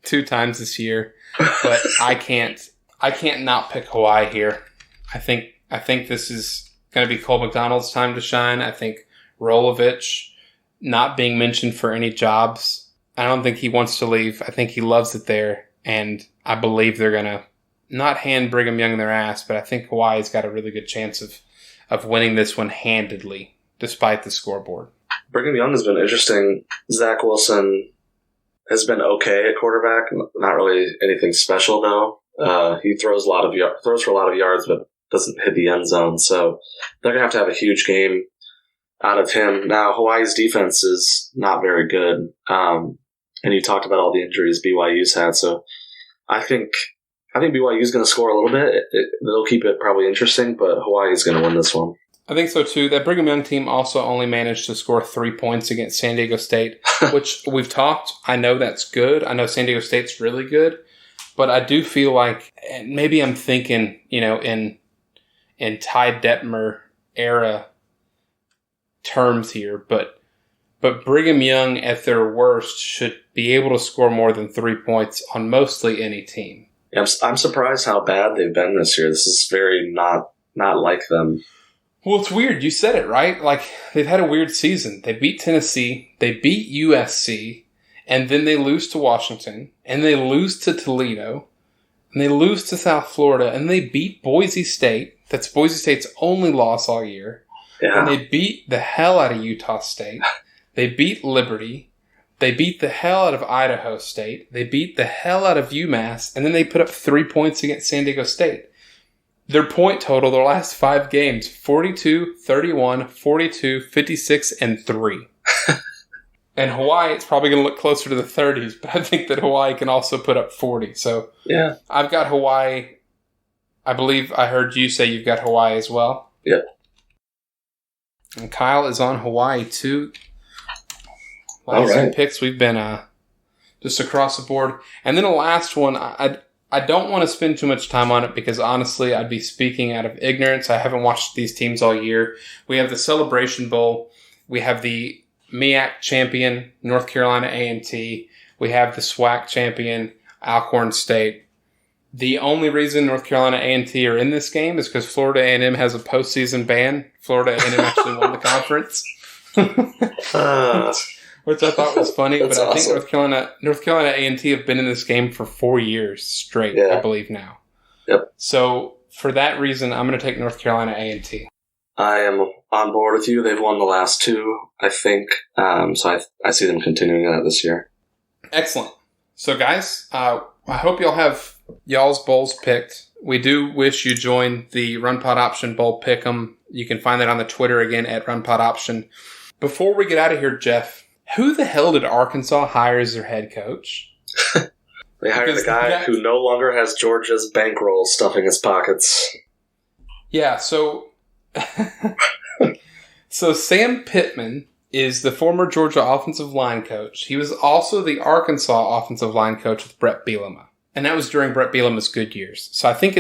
2 times this year, but I can't not pick Hawaii here. I think this is going to be Cole McDonald's time to shine. I think Rolovich not being mentioned for any jobs. I don't think he wants to leave. I think he loves it there. And I believe they're going to not hand Brigham Young their ass, but I think Hawaii's got a really good chance of winning this one handedly, despite the scoreboard. Brigham Young has been interesting. Zach Wilson has been okay at quarterback. Not really anything special, though. He throws for a lot of yards, but doesn't hit the end zone. So they're going to have a huge game out of him. Now, Hawaii's defense is not very good. And you talked about all the injuries BYU's had. So I think BYU's going to score a little bit. They'll keep it probably interesting, but Hawaii's going to win this one. I think so, too. That Brigham Young team also only managed to score 3 points against San Diego State, which we've talked. I know that's good. I know San Diego State's really good. But I do feel like, and maybe I'm thinking, you know, in Ty Detmer era terms here, but Brigham Young at their worst should be able to score more than 3 points on mostly any team. Yeah, I'm surprised how bad they've been this year. This is very not like them. Well, it's weird. You said it, right? Like, they've had a weird season. They beat Tennessee. They beat USC. and then they lose to Washington, and they lose to Toledo, and they lose to South Florida, and they beat Boise State. That's Boise State's only loss all year. Yeah. And they beat the hell out of Utah State. They beat Liberty. They beat the hell out of Idaho State. They beat the hell out of UMass. And then they put up 3 points against San Diego State. Their point total, their last 5 games, 42, 31, 42, 56, and 3. And Hawaii, it's probably going to look closer to the 30s, but I think that Hawaii can also put up 40. So yeah, I've got Hawaii. I believe I heard you say you've got Hawaii as well. Yep. And Kyle is on Hawaii too. Last few picks, we've been just across the board. And then the last one, I don't want to spend too much time on it because honestly, I'd be speaking out of ignorance. I haven't watched these teams all year. We have the Celebration Bowl. We have the MEAC champion, North Carolina A&T. We have the SWAC champion, Alcorn State. The only reason North Carolina A&T are in this game is because Florida A&M has a postseason ban. Florida A&M actually won the conference, which I thought was funny. But I think North Carolina A&T have been in this game for 4 years straight, I believe now. Yep. So for that reason, I'm going to take North Carolina A&T. I am on board with you. They've won the last 2, I think. So I see them continuing that this year. Excellent. So guys, I hope y'all have y'all's bowls picked. We do wish you joined the Run Pod Option Bowl Pick'em. You can find that on the Twitter again at Run Pod Option. Before we get out of here, Jeff, who the hell did Arkansas hire as their head coach? They hired a guy who no longer has Georgia's bankroll stuffing his pockets. Yeah, so Sam Pittman is the former Georgia offensive line coach. He was also the Arkansas offensive line coach with Brett Bielema. And that was during Brett Bielema's good years. So I think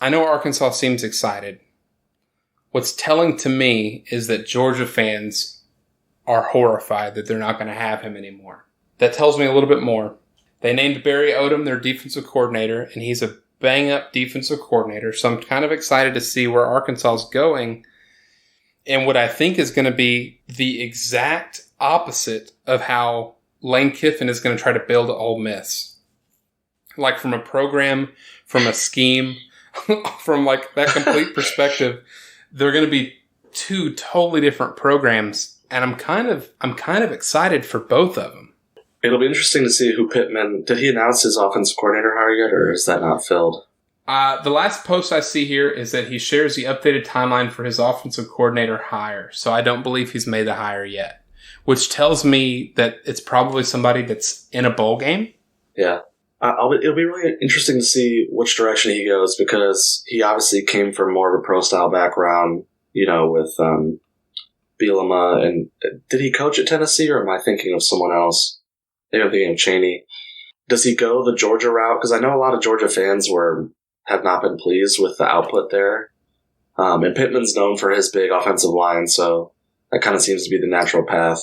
I know Arkansas seems excited. What's telling to me is that Georgia fans are horrified that they're not going to have him anymore. That tells me a little bit more. They named Barry Odom their defensive coordinator, and he's a bang-up defensive coordinator. So I'm kind of excited to see where Arkansas is going and what I think is going to be the exact opposite of how Lane Kiffin is going to try to build Ole Miss. Like from a program, from a scheme, from like that complete perspective, they're going to be 2 totally different programs. And I'm kind of excited for both of them. It'll be interesting to see who Pittman, did he announce his offensive coordinator hire yet, or is that not filled? The last post I see here is that he shares the updated timeline for his offensive coordinator hire. So I don't believe he's made the hire yet. Which tells me that it's probably somebody that's in a bowl game. Yeah. It'll be really interesting to see which direction he goes because he obviously came from more of a pro-style background, with Bielema. And did he coach at Tennessee or am I thinking of someone else? Maybe I'm thinking of Chaney. Does he go the Georgia route? Because I know a lot of Georgia fans have not been pleased with the output there. And Pittman's known for his big offensive line, so that kind of seems to be the natural path.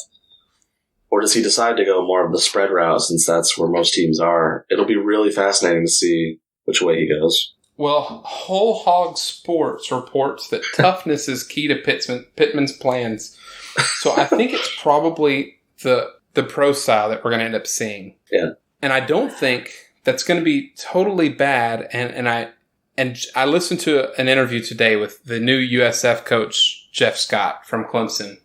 Or does he decide to go more of the spread route since that's where most teams are? It'll be really fascinating to see which way he goes. Well, Whole Hog Sports reports that toughness is key to Pittman's plans. So I think it's probably the pro style that we're going to end up seeing. Yeah. And I don't think that's going to be totally bad. And I listened to an interview today with the new USF coach, Jeff Scott from Clemson.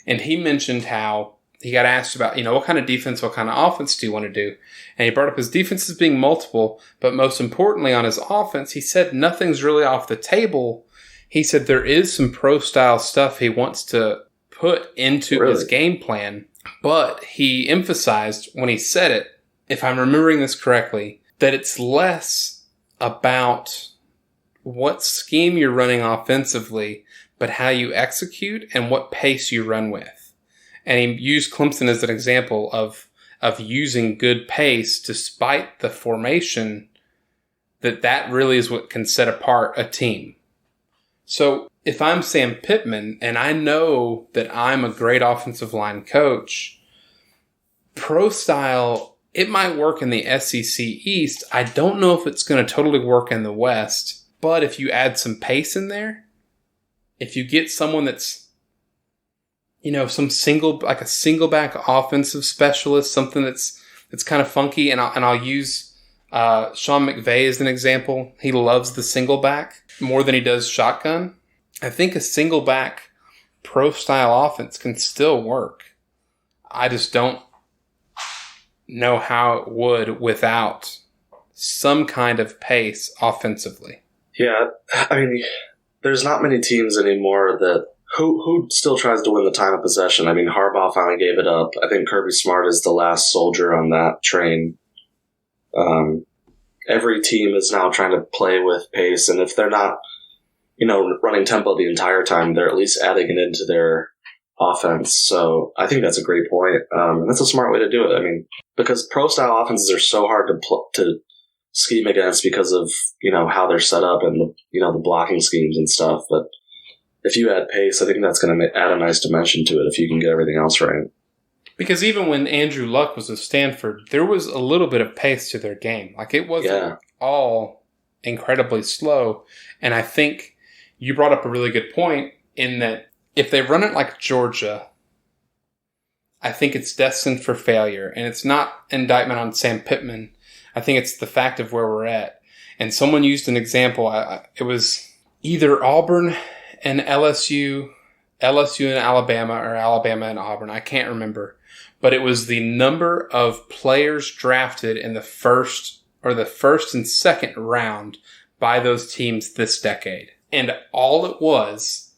And he mentioned how he got asked about, what kind of defense, what kind of offense do you want to do? And he brought up his defenses being multiple, but most importantly on his offense, he said nothing's really off the table. He said there is some pro-style stuff he wants to put into his game plan, but he emphasized when he said it, if I'm remembering this correctly, that it's less about what scheme you're running offensively, but how you execute and what pace you run with. And he used Clemson as an example of using good pace despite the formation, that really is what can set apart a team. So if I'm Sam Pittman and I know that I'm a great offensive line coach, pro style, it might work in the SEC East. I don't know if it's going to totally work in the West, but if you add some pace in there, if you get someone that's some like a single back offensive specialist, something that's kind of funky. And I'll use Sean McVay as an example. He loves the single back more than he does shotgun. I think a single back pro style offense can still work. I just don't know how it would without some kind of pace offensively. Yeah, I mean, there's not many teams anymore that who still tries to win the time of possession. I mean, Harbaugh finally gave it up. I think Kirby Smart is the last soldier on that train. Every team is now trying to play with pace, and if they're not, running tempo the entire time, they're at least adding it into their offense. So I think that's a great point. And that's a smart way to do it. I mean, because pro-style offenses are so hard to scheme against because of, how they're set up and the blocking schemes and stuff. But if you add pace, I think that's going to add a nice dimension to it if you can get everything else right. Because even when Andrew Luck was with Stanford, there was a little bit of pace to their game. Like, it wasn't all incredibly slow. And I think you brought up a really good point in that if they run it like Georgia, I think it's destined for failure. And it's not indictment on Sam Pittman. I think it's the fact of where we're at. And someone used an example. It was either Auburn and LSU and Alabama, or Alabama and Auburn. I can't remember. But it was the number of players drafted in the first and second round by those teams this decade. And all it was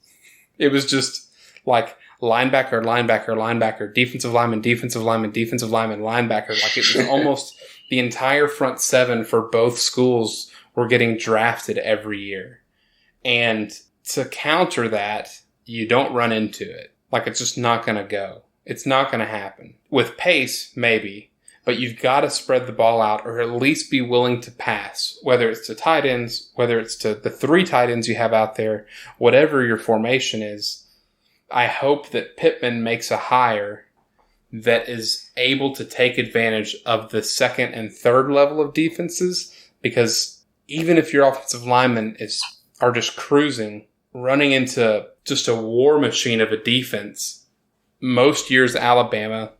just like linebacker, defensive lineman, linebacker. Like, it was almost the entire front seven for both schools were getting drafted every year. And to counter that, you don't run into it. Like, it's just not going to go. It's not going to happen. With pace, maybe, but you've got to spread the ball out or at least be willing to pass, whether it's to tight ends, whether it's to the 3 tight ends you have out there, whatever your formation is. I hope that Pittman makes a hire that is able to take advantage of the second and third level of defenses, because even if your offensive linemen are just cruising, running into just a war machine of a defense, most years Alabama,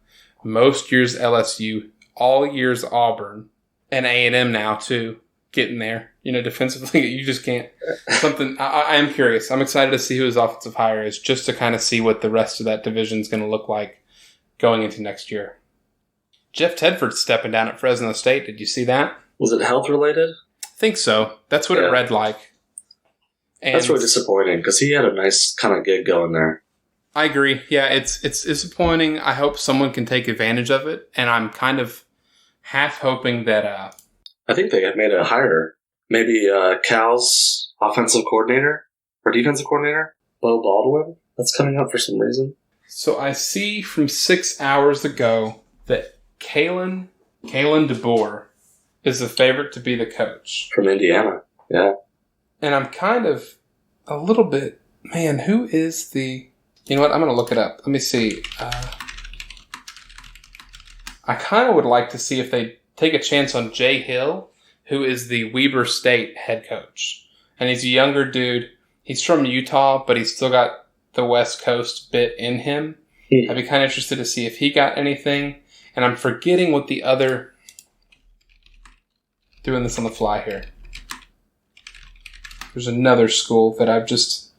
most years LSU, all years Auburn, and A&M now too, getting there. Defensively, you just can't. I am curious. I'm excited to see who his offensive hire is, just to kind of see what the rest of that division is going to look like going into next year. Jeff Tedford's stepping down at Fresno State. Did you see that? Was it health related? I think so. That's what it read like. And that's really disappointing because he had a nice kind of gig going there. I agree. Yeah, it's disappointing. I hope someone can take advantage of it, and I'm kind of half hoping that. I think they have made a hire. Maybe Cal's offensive coordinator or defensive coordinator, Bo Baldwin. That's coming up for some reason. So I see from 6 hours ago that Kalen DeBoer is the favorite to be the coach from Indiana. Yeah, and I'm kind of a little bit, man. Who is the? You know what? I'm going to look it up. Let me see. I kind of would like to see if they take a chance on Jay Hill, who is the Weber State head coach. And he's a younger dude. He's from Utah, but he's still got the West Coast bit in him. I'd be kind of interested to see if he got anything. And I'm forgetting what the other... Doing this on the fly here. There's another school that I've just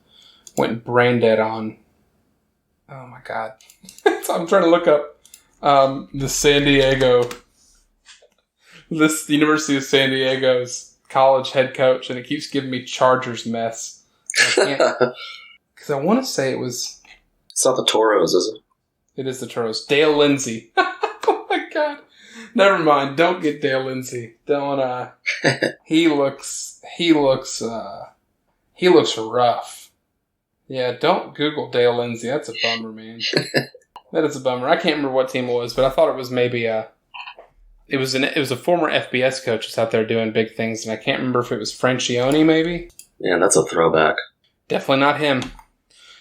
went brain dead on. Oh my God. I'm trying to look up the University of San Diego's college head coach, and it keeps giving me Chargers mess. Because I want to say it was... It's not the Toros, is it? It is the Toros. Dale Lindsey. Oh my God. Never mind. Don't get Dale Lindsey. Don't, he looks rough. Yeah, don't Google Dale Lindsey. That's a bummer, man. That is a bummer. I can't remember what team it was, but I thought it was maybe it was a former FBS coach that's out there doing big things, and I can't remember if it was Francione, maybe. Yeah, that's a throwback. Definitely not him.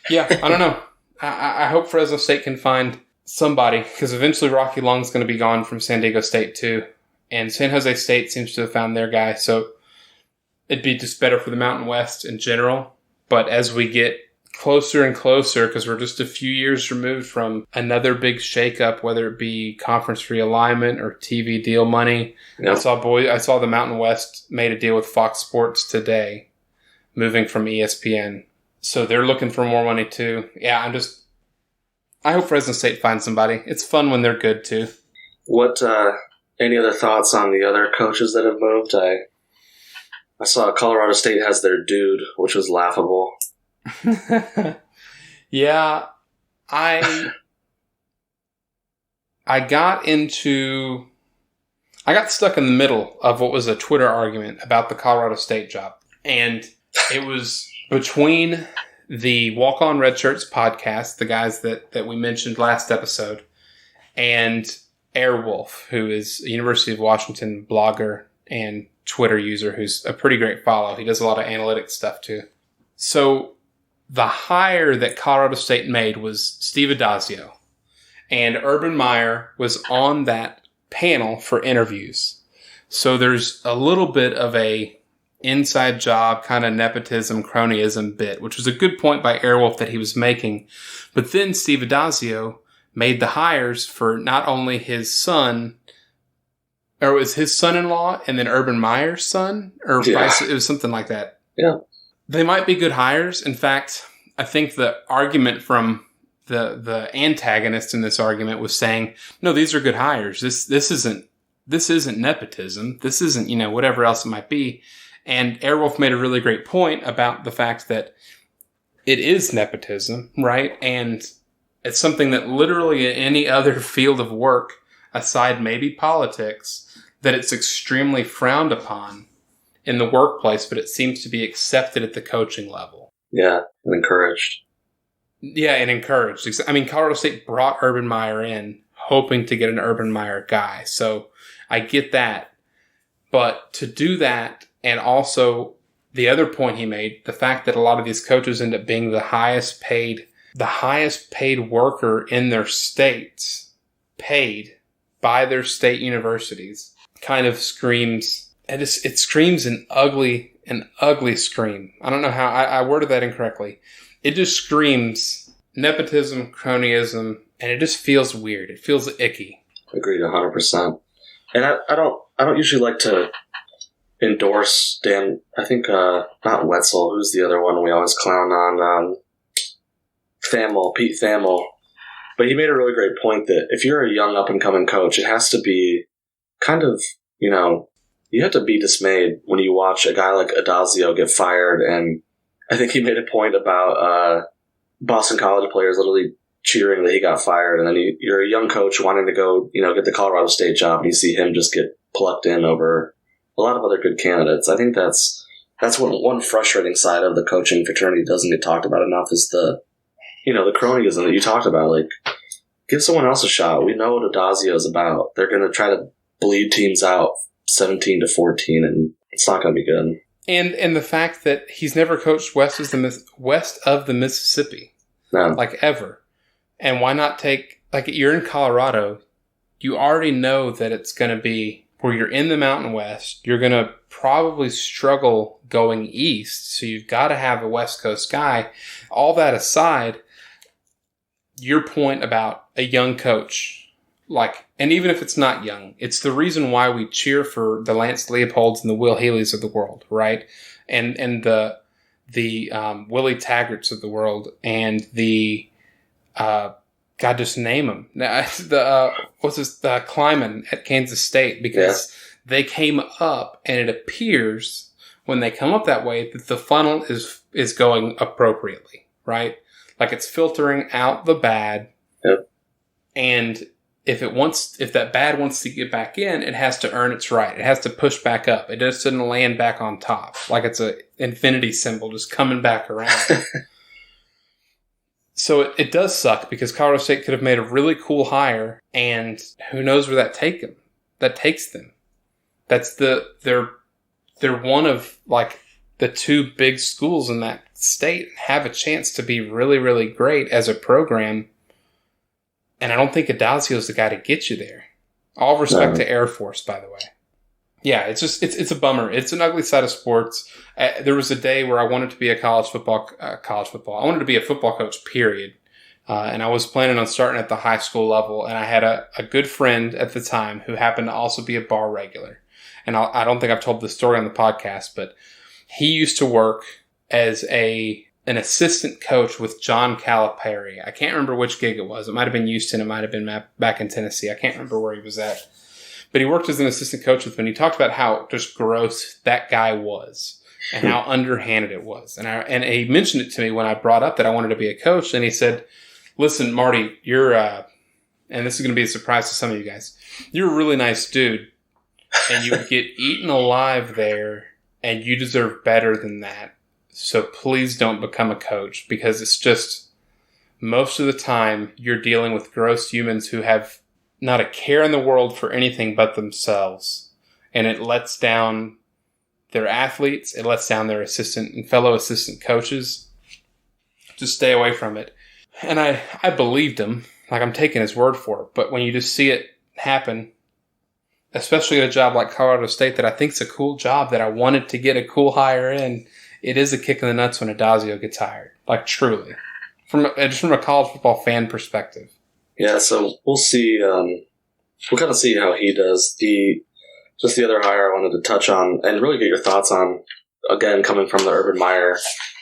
Yeah, I don't know. I hope Fresno State can find somebody, because eventually Rocky Long's going to be gone from San Diego State too, and San Jose State seems to have found their guy, so it'd be just better for the Mountain West in general. But as we get closer and closer because we're just a few years removed from another big shakeup, whether it be conference realignment or TV deal money. Yep. I saw the Mountain West made a deal with Fox Sports today, moving from ESPN. So they're looking for more money too. Yeah, I hope Fresno State finds somebody. It's fun when they're good too. What, any other thoughts on the other coaches that have moved? I saw Colorado State has their dude, which was laughable. Yeah, I got stuck in the middle of what was a Twitter argument about the Colorado State job. And it was between the Walk On Red Shirts podcast, the guys that we mentioned last episode, and Airwolf, who is a University of Washington blogger and Twitter user who's a pretty great follow. He does a lot of analytics stuff too. So the hire that Colorado State made was Steve Addazio, and Urban Meyer was on that panel for interviews. So there's a little bit of a inside job kind of nepotism, cronyism bit, which was a good point by Airwolf that he was making. But then Steve Addazio made the hires for not only his son, or it was his son-in-law and then Urban Meyer's son, or vice, it was something like that. Yeah. They might be good hires. In fact, I think the argument from the antagonist in this argument was saying, no, these are good hires. This isn't nepotism. This isn't, whatever else it might be. And Airwolf made a really great point about the fact that it is nepotism, right? And it's something that literally in any other field of work, aside maybe politics, that it's extremely frowned upon in the workplace, but it seems to be accepted at the coaching level. Yeah, and encouraged. Yeah, and encouraged. I mean, Colorado State brought Urban Meyer in, hoping to get an Urban Meyer guy. So I get that. But to do that, and also the other point he made, the fact that a lot of these coaches end up being the highest paid worker in their states, paid by their state universities, kind of screams. It screams an ugly scream. I don't know how I worded that incorrectly. It just screams nepotism, cronyism, and it just feels weird. It feels icky. Agreed 100%. And I don't usually like to endorse Dan. I think not Wetzel. Who's the other one we always clown on? Pete Thamel. But he made a really great point that if you're a young up-and-coming coach, it has to be kind of, you have to be dismayed when you watch a guy like Addazio get fired. And I think he made a point about Boston College players literally cheering that he got fired. And then you're a young coach wanting to go, get the Colorado State job, and you see him just get plucked in over a lot of other good candidates. I think that's one frustrating side of the coaching fraternity doesn't get talked about enough is the cronyism that you talked about. Like, give someone else a shot. We know what Addazio is about. They're going to try to bleed teams out 17-14, and it's not going to be good. And the fact that he's never coached west of the Mississippi, no. Like ever. And why not you're in Colorado, you already know that it's going to be where you're in the Mountain West. You're going to probably struggle going east, so you've got to have a West Coast guy. All that aside, your point about a young coach, and even if it's not young, it's the reason why we cheer for the Lance Leopolds and the Will Healy's of the world, right? And the Willie Taggarts of the world, and the God, just name them. The Kleiman at Kansas State, because they came up, and it appears when they come up that way that the funnel is going appropriately, right? Like it's filtering out the bad, and if that bad wants to get back in, it has to earn its right. It has to push back up. It just doesn't land back on top like it's an infinity symbol just coming back around. So it does suck because Colorado State could have made a really cool hire, and who knows where that takes them. They're one of the two big schools in that state and have a chance to be really, really great as a program. And I don't think Addazio is the guy to get you there. All respect to Air Force, by the way. Yeah, it's a bummer. It's an ugly side of sports. There was a day where I wanted to be a college football. I wanted to be a football coach, period. And I was planning on starting at the high school level. And I had a good friend at the time who happened to also be a bar regular. And I don't think I've told this story on the podcast, but he used to work as an assistant coach with John Calipari. I can't remember which gig it was. It might have been Houston. It might have been back in Tennessee. I can't remember where he was at. But he worked as an assistant coach with me, and he talked about how just gross that guy was and how underhanded it was. And he mentioned it to me when I brought up that I wanted to be a coach, and he said, listen, Marty, you're, and this is going to be a surprise to some of you guys, you're a really nice dude, and you get eaten alive there, and you deserve better than that. So please don't become a coach, because it's just most of the time you're dealing with gross humans who have not a care in the world for anything but themselves. And it lets down their athletes. It lets down their assistant and fellow assistant coaches. Just stay away from it. And I believed him. Like, I'm taking his word for it. But when you just see it happen, especially at a job like Colorado State that I think is a cool job that I wanted to get a cool hire in, it is a kick in the nuts when Addazio gets hired. Like, truly. Just from a college football fan perspective. Yeah, so we'll see. We'll kind of see how he does. The other hire I wanted to touch on and really get your thoughts on, again, coming from the Urban Meyer,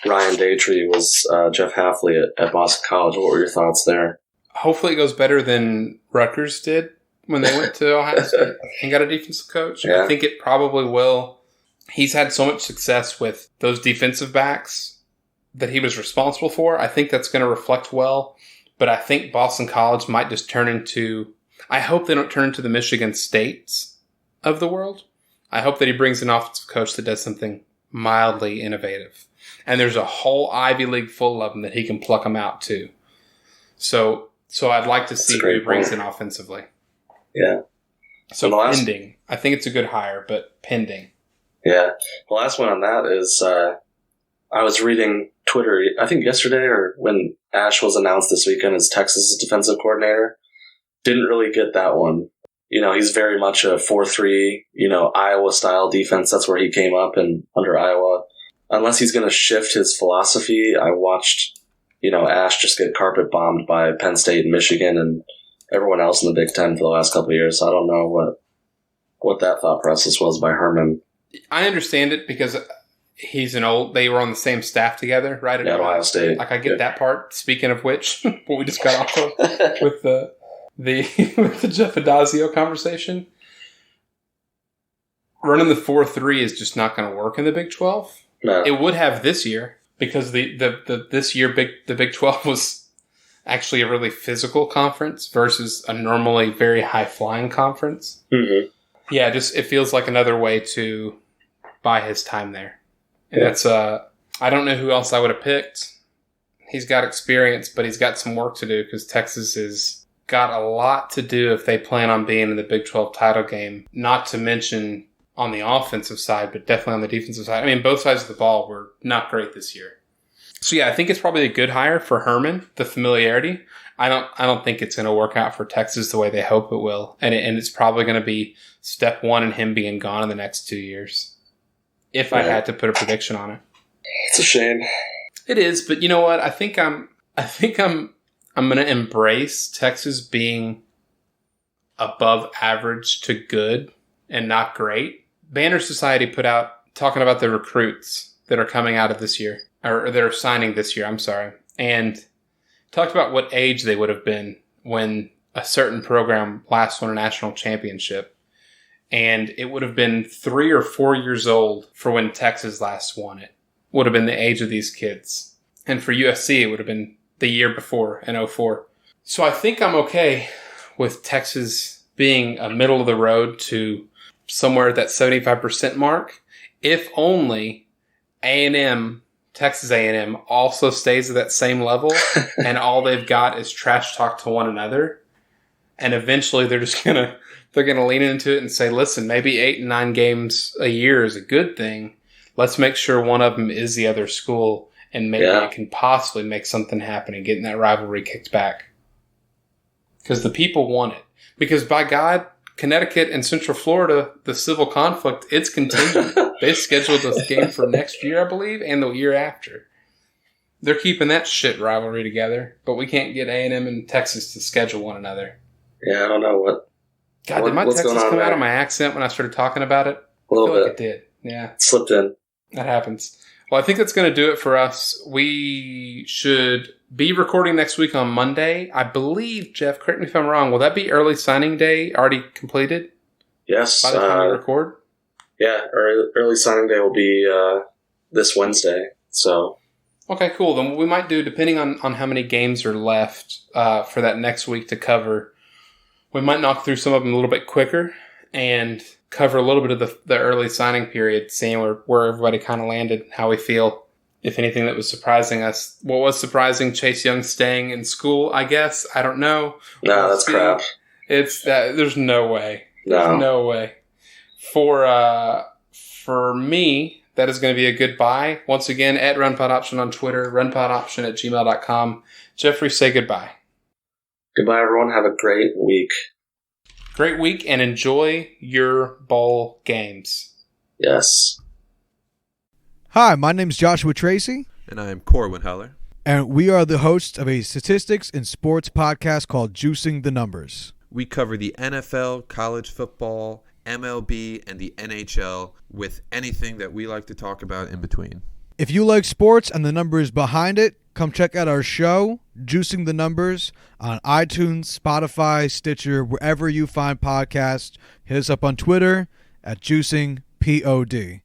Ryan Daytree was Jeff Hafley at Boston College. What were your thoughts there? Hopefully it goes better than Rutgers did when they went to Ohio State and got a defensive coach. Yeah. I think it probably will. He's had so much success with those defensive backs that he was responsible for. I think that's going to reflect well. But I think Boston College might just turn into, I hope they don't turn into the Michigan States of the world. I hope that he brings an offensive coach that does something mildly innovative. And there's a whole Ivy League full of them that he can pluck them out too. So I'd like to see who he brings in offensively. Yeah. So pending. I think it's a good hire, but pending. Yeah. The last one on that is, I was reading Twitter, I think yesterday or when Ash was announced this weekend as Texas' defensive coordinator. Didn't really get that one. You know, he's very much a 4-3, Iowa-style defense. That's where he came up and under Iowa. Unless he's going to shift his philosophy, I watched, Ash just get carpet bombed by Penn State and Michigan and everyone else in the Big Ten for the last couple of years. So I don't know what that thought process was by Herman. I understand it because they were on the same staff together, right? At Ohio State. Like, I get that part. Speaking of which, what we just got off of with the Jeff Addazio conversation. Running the 4-3 is just not going to work in the Big 12. No. It would have this year because this year the Big 12 was actually a really physical conference versus a normally very high flying conference. Mm-hmm. Yeah, it feels like another way to buy his time there. And that's I don't know who else I would have picked. He's got experience, but he's got some work to do because Texas has got a lot to do if they plan on being in the Big 12 title game. Not to mention on the offensive side, but definitely on the defensive side. I mean, both sides of the ball were not great this year. So yeah, I think it's probably a good hire for Herman, the familiarity. I don't think it's going to work out for Texas the way they hope it will. And it's probably going to be step one in him being gone in the next 2 years. If I had to put a prediction on it. It's a shame. It is, but you know what? I think I'm going to embrace Texas being above average to good and not great. Banner Society put out talking about the recruits that are coming out of this year, or that are signing this year, I'm sorry, and talked about what age they would have been when a certain program last won a national championship. And it would have been 3 or 4 years old for when Texas last won it. Would have been the age of these kids. And for USC, it would have been the year before, in 2004. So I think I'm okay with Texas being a middle of the road to somewhere at that 75% mark. If only A&M, Texas A&M, also stays at that same level. And all they've got is trash talk to one another. And eventually they're just going to... They're going to lean into it and say, listen, maybe 8 and 9 games a year is a good thing. Let's make sure one of them is the other school, and maybe it can possibly make something happen and getting that rivalry kicked back. Because the people want it. Because by God, Connecticut and Central Florida, the civil conflict, it's continuing. They scheduled this game for next year, I believe, and the year after. They're keeping that shit rivalry together, but we can't get A&M and Texas to schedule one another. Yeah, I don't know what. God, did my Texas come out of my accent when I started talking about it? A little bit. Like it did. Yeah. It slipped in. That happens. Well, I think that's going to do it for us. We should be recording next week on Monday. I believe, Jeff, correct me if I'm wrong, will that be early signing day already completed? Yes. By the time we record? Yeah, early signing day will be this Wednesday. So. Okay, cool. Then what we might do, depending on how many games are left for that next week to cover, we might knock through some of them a little bit quicker and cover a little bit of the early signing period, seeing where everybody kind of landed, how we feel, if anything that was surprising us. What was surprising? Chase Young staying in school, I guess. I don't know. No, that's crap. It's there's no way. No. There's no way. For me, that is going to be a goodbye. Once again, at RunPodOption on Twitter, runpodoption@gmail.com. Jeffrey, say goodbye. Goodbye, everyone. Have a great week. Great week, and enjoy your bowl games. Yes. Hi, my name's Joshua Tracy. And I am Corwin Heller. And we are the hosts of a statistics and sports podcast called Juicing the Numbers. We cover the NFL, college football, MLB, and the NHL with anything that we like to talk about in between. If you like sports and the numbers behind it, come check out our show, Juicing the Numbers, on iTunes, Spotify, Stitcher, wherever you find podcasts. Hit us up on Twitter at JuicingPod.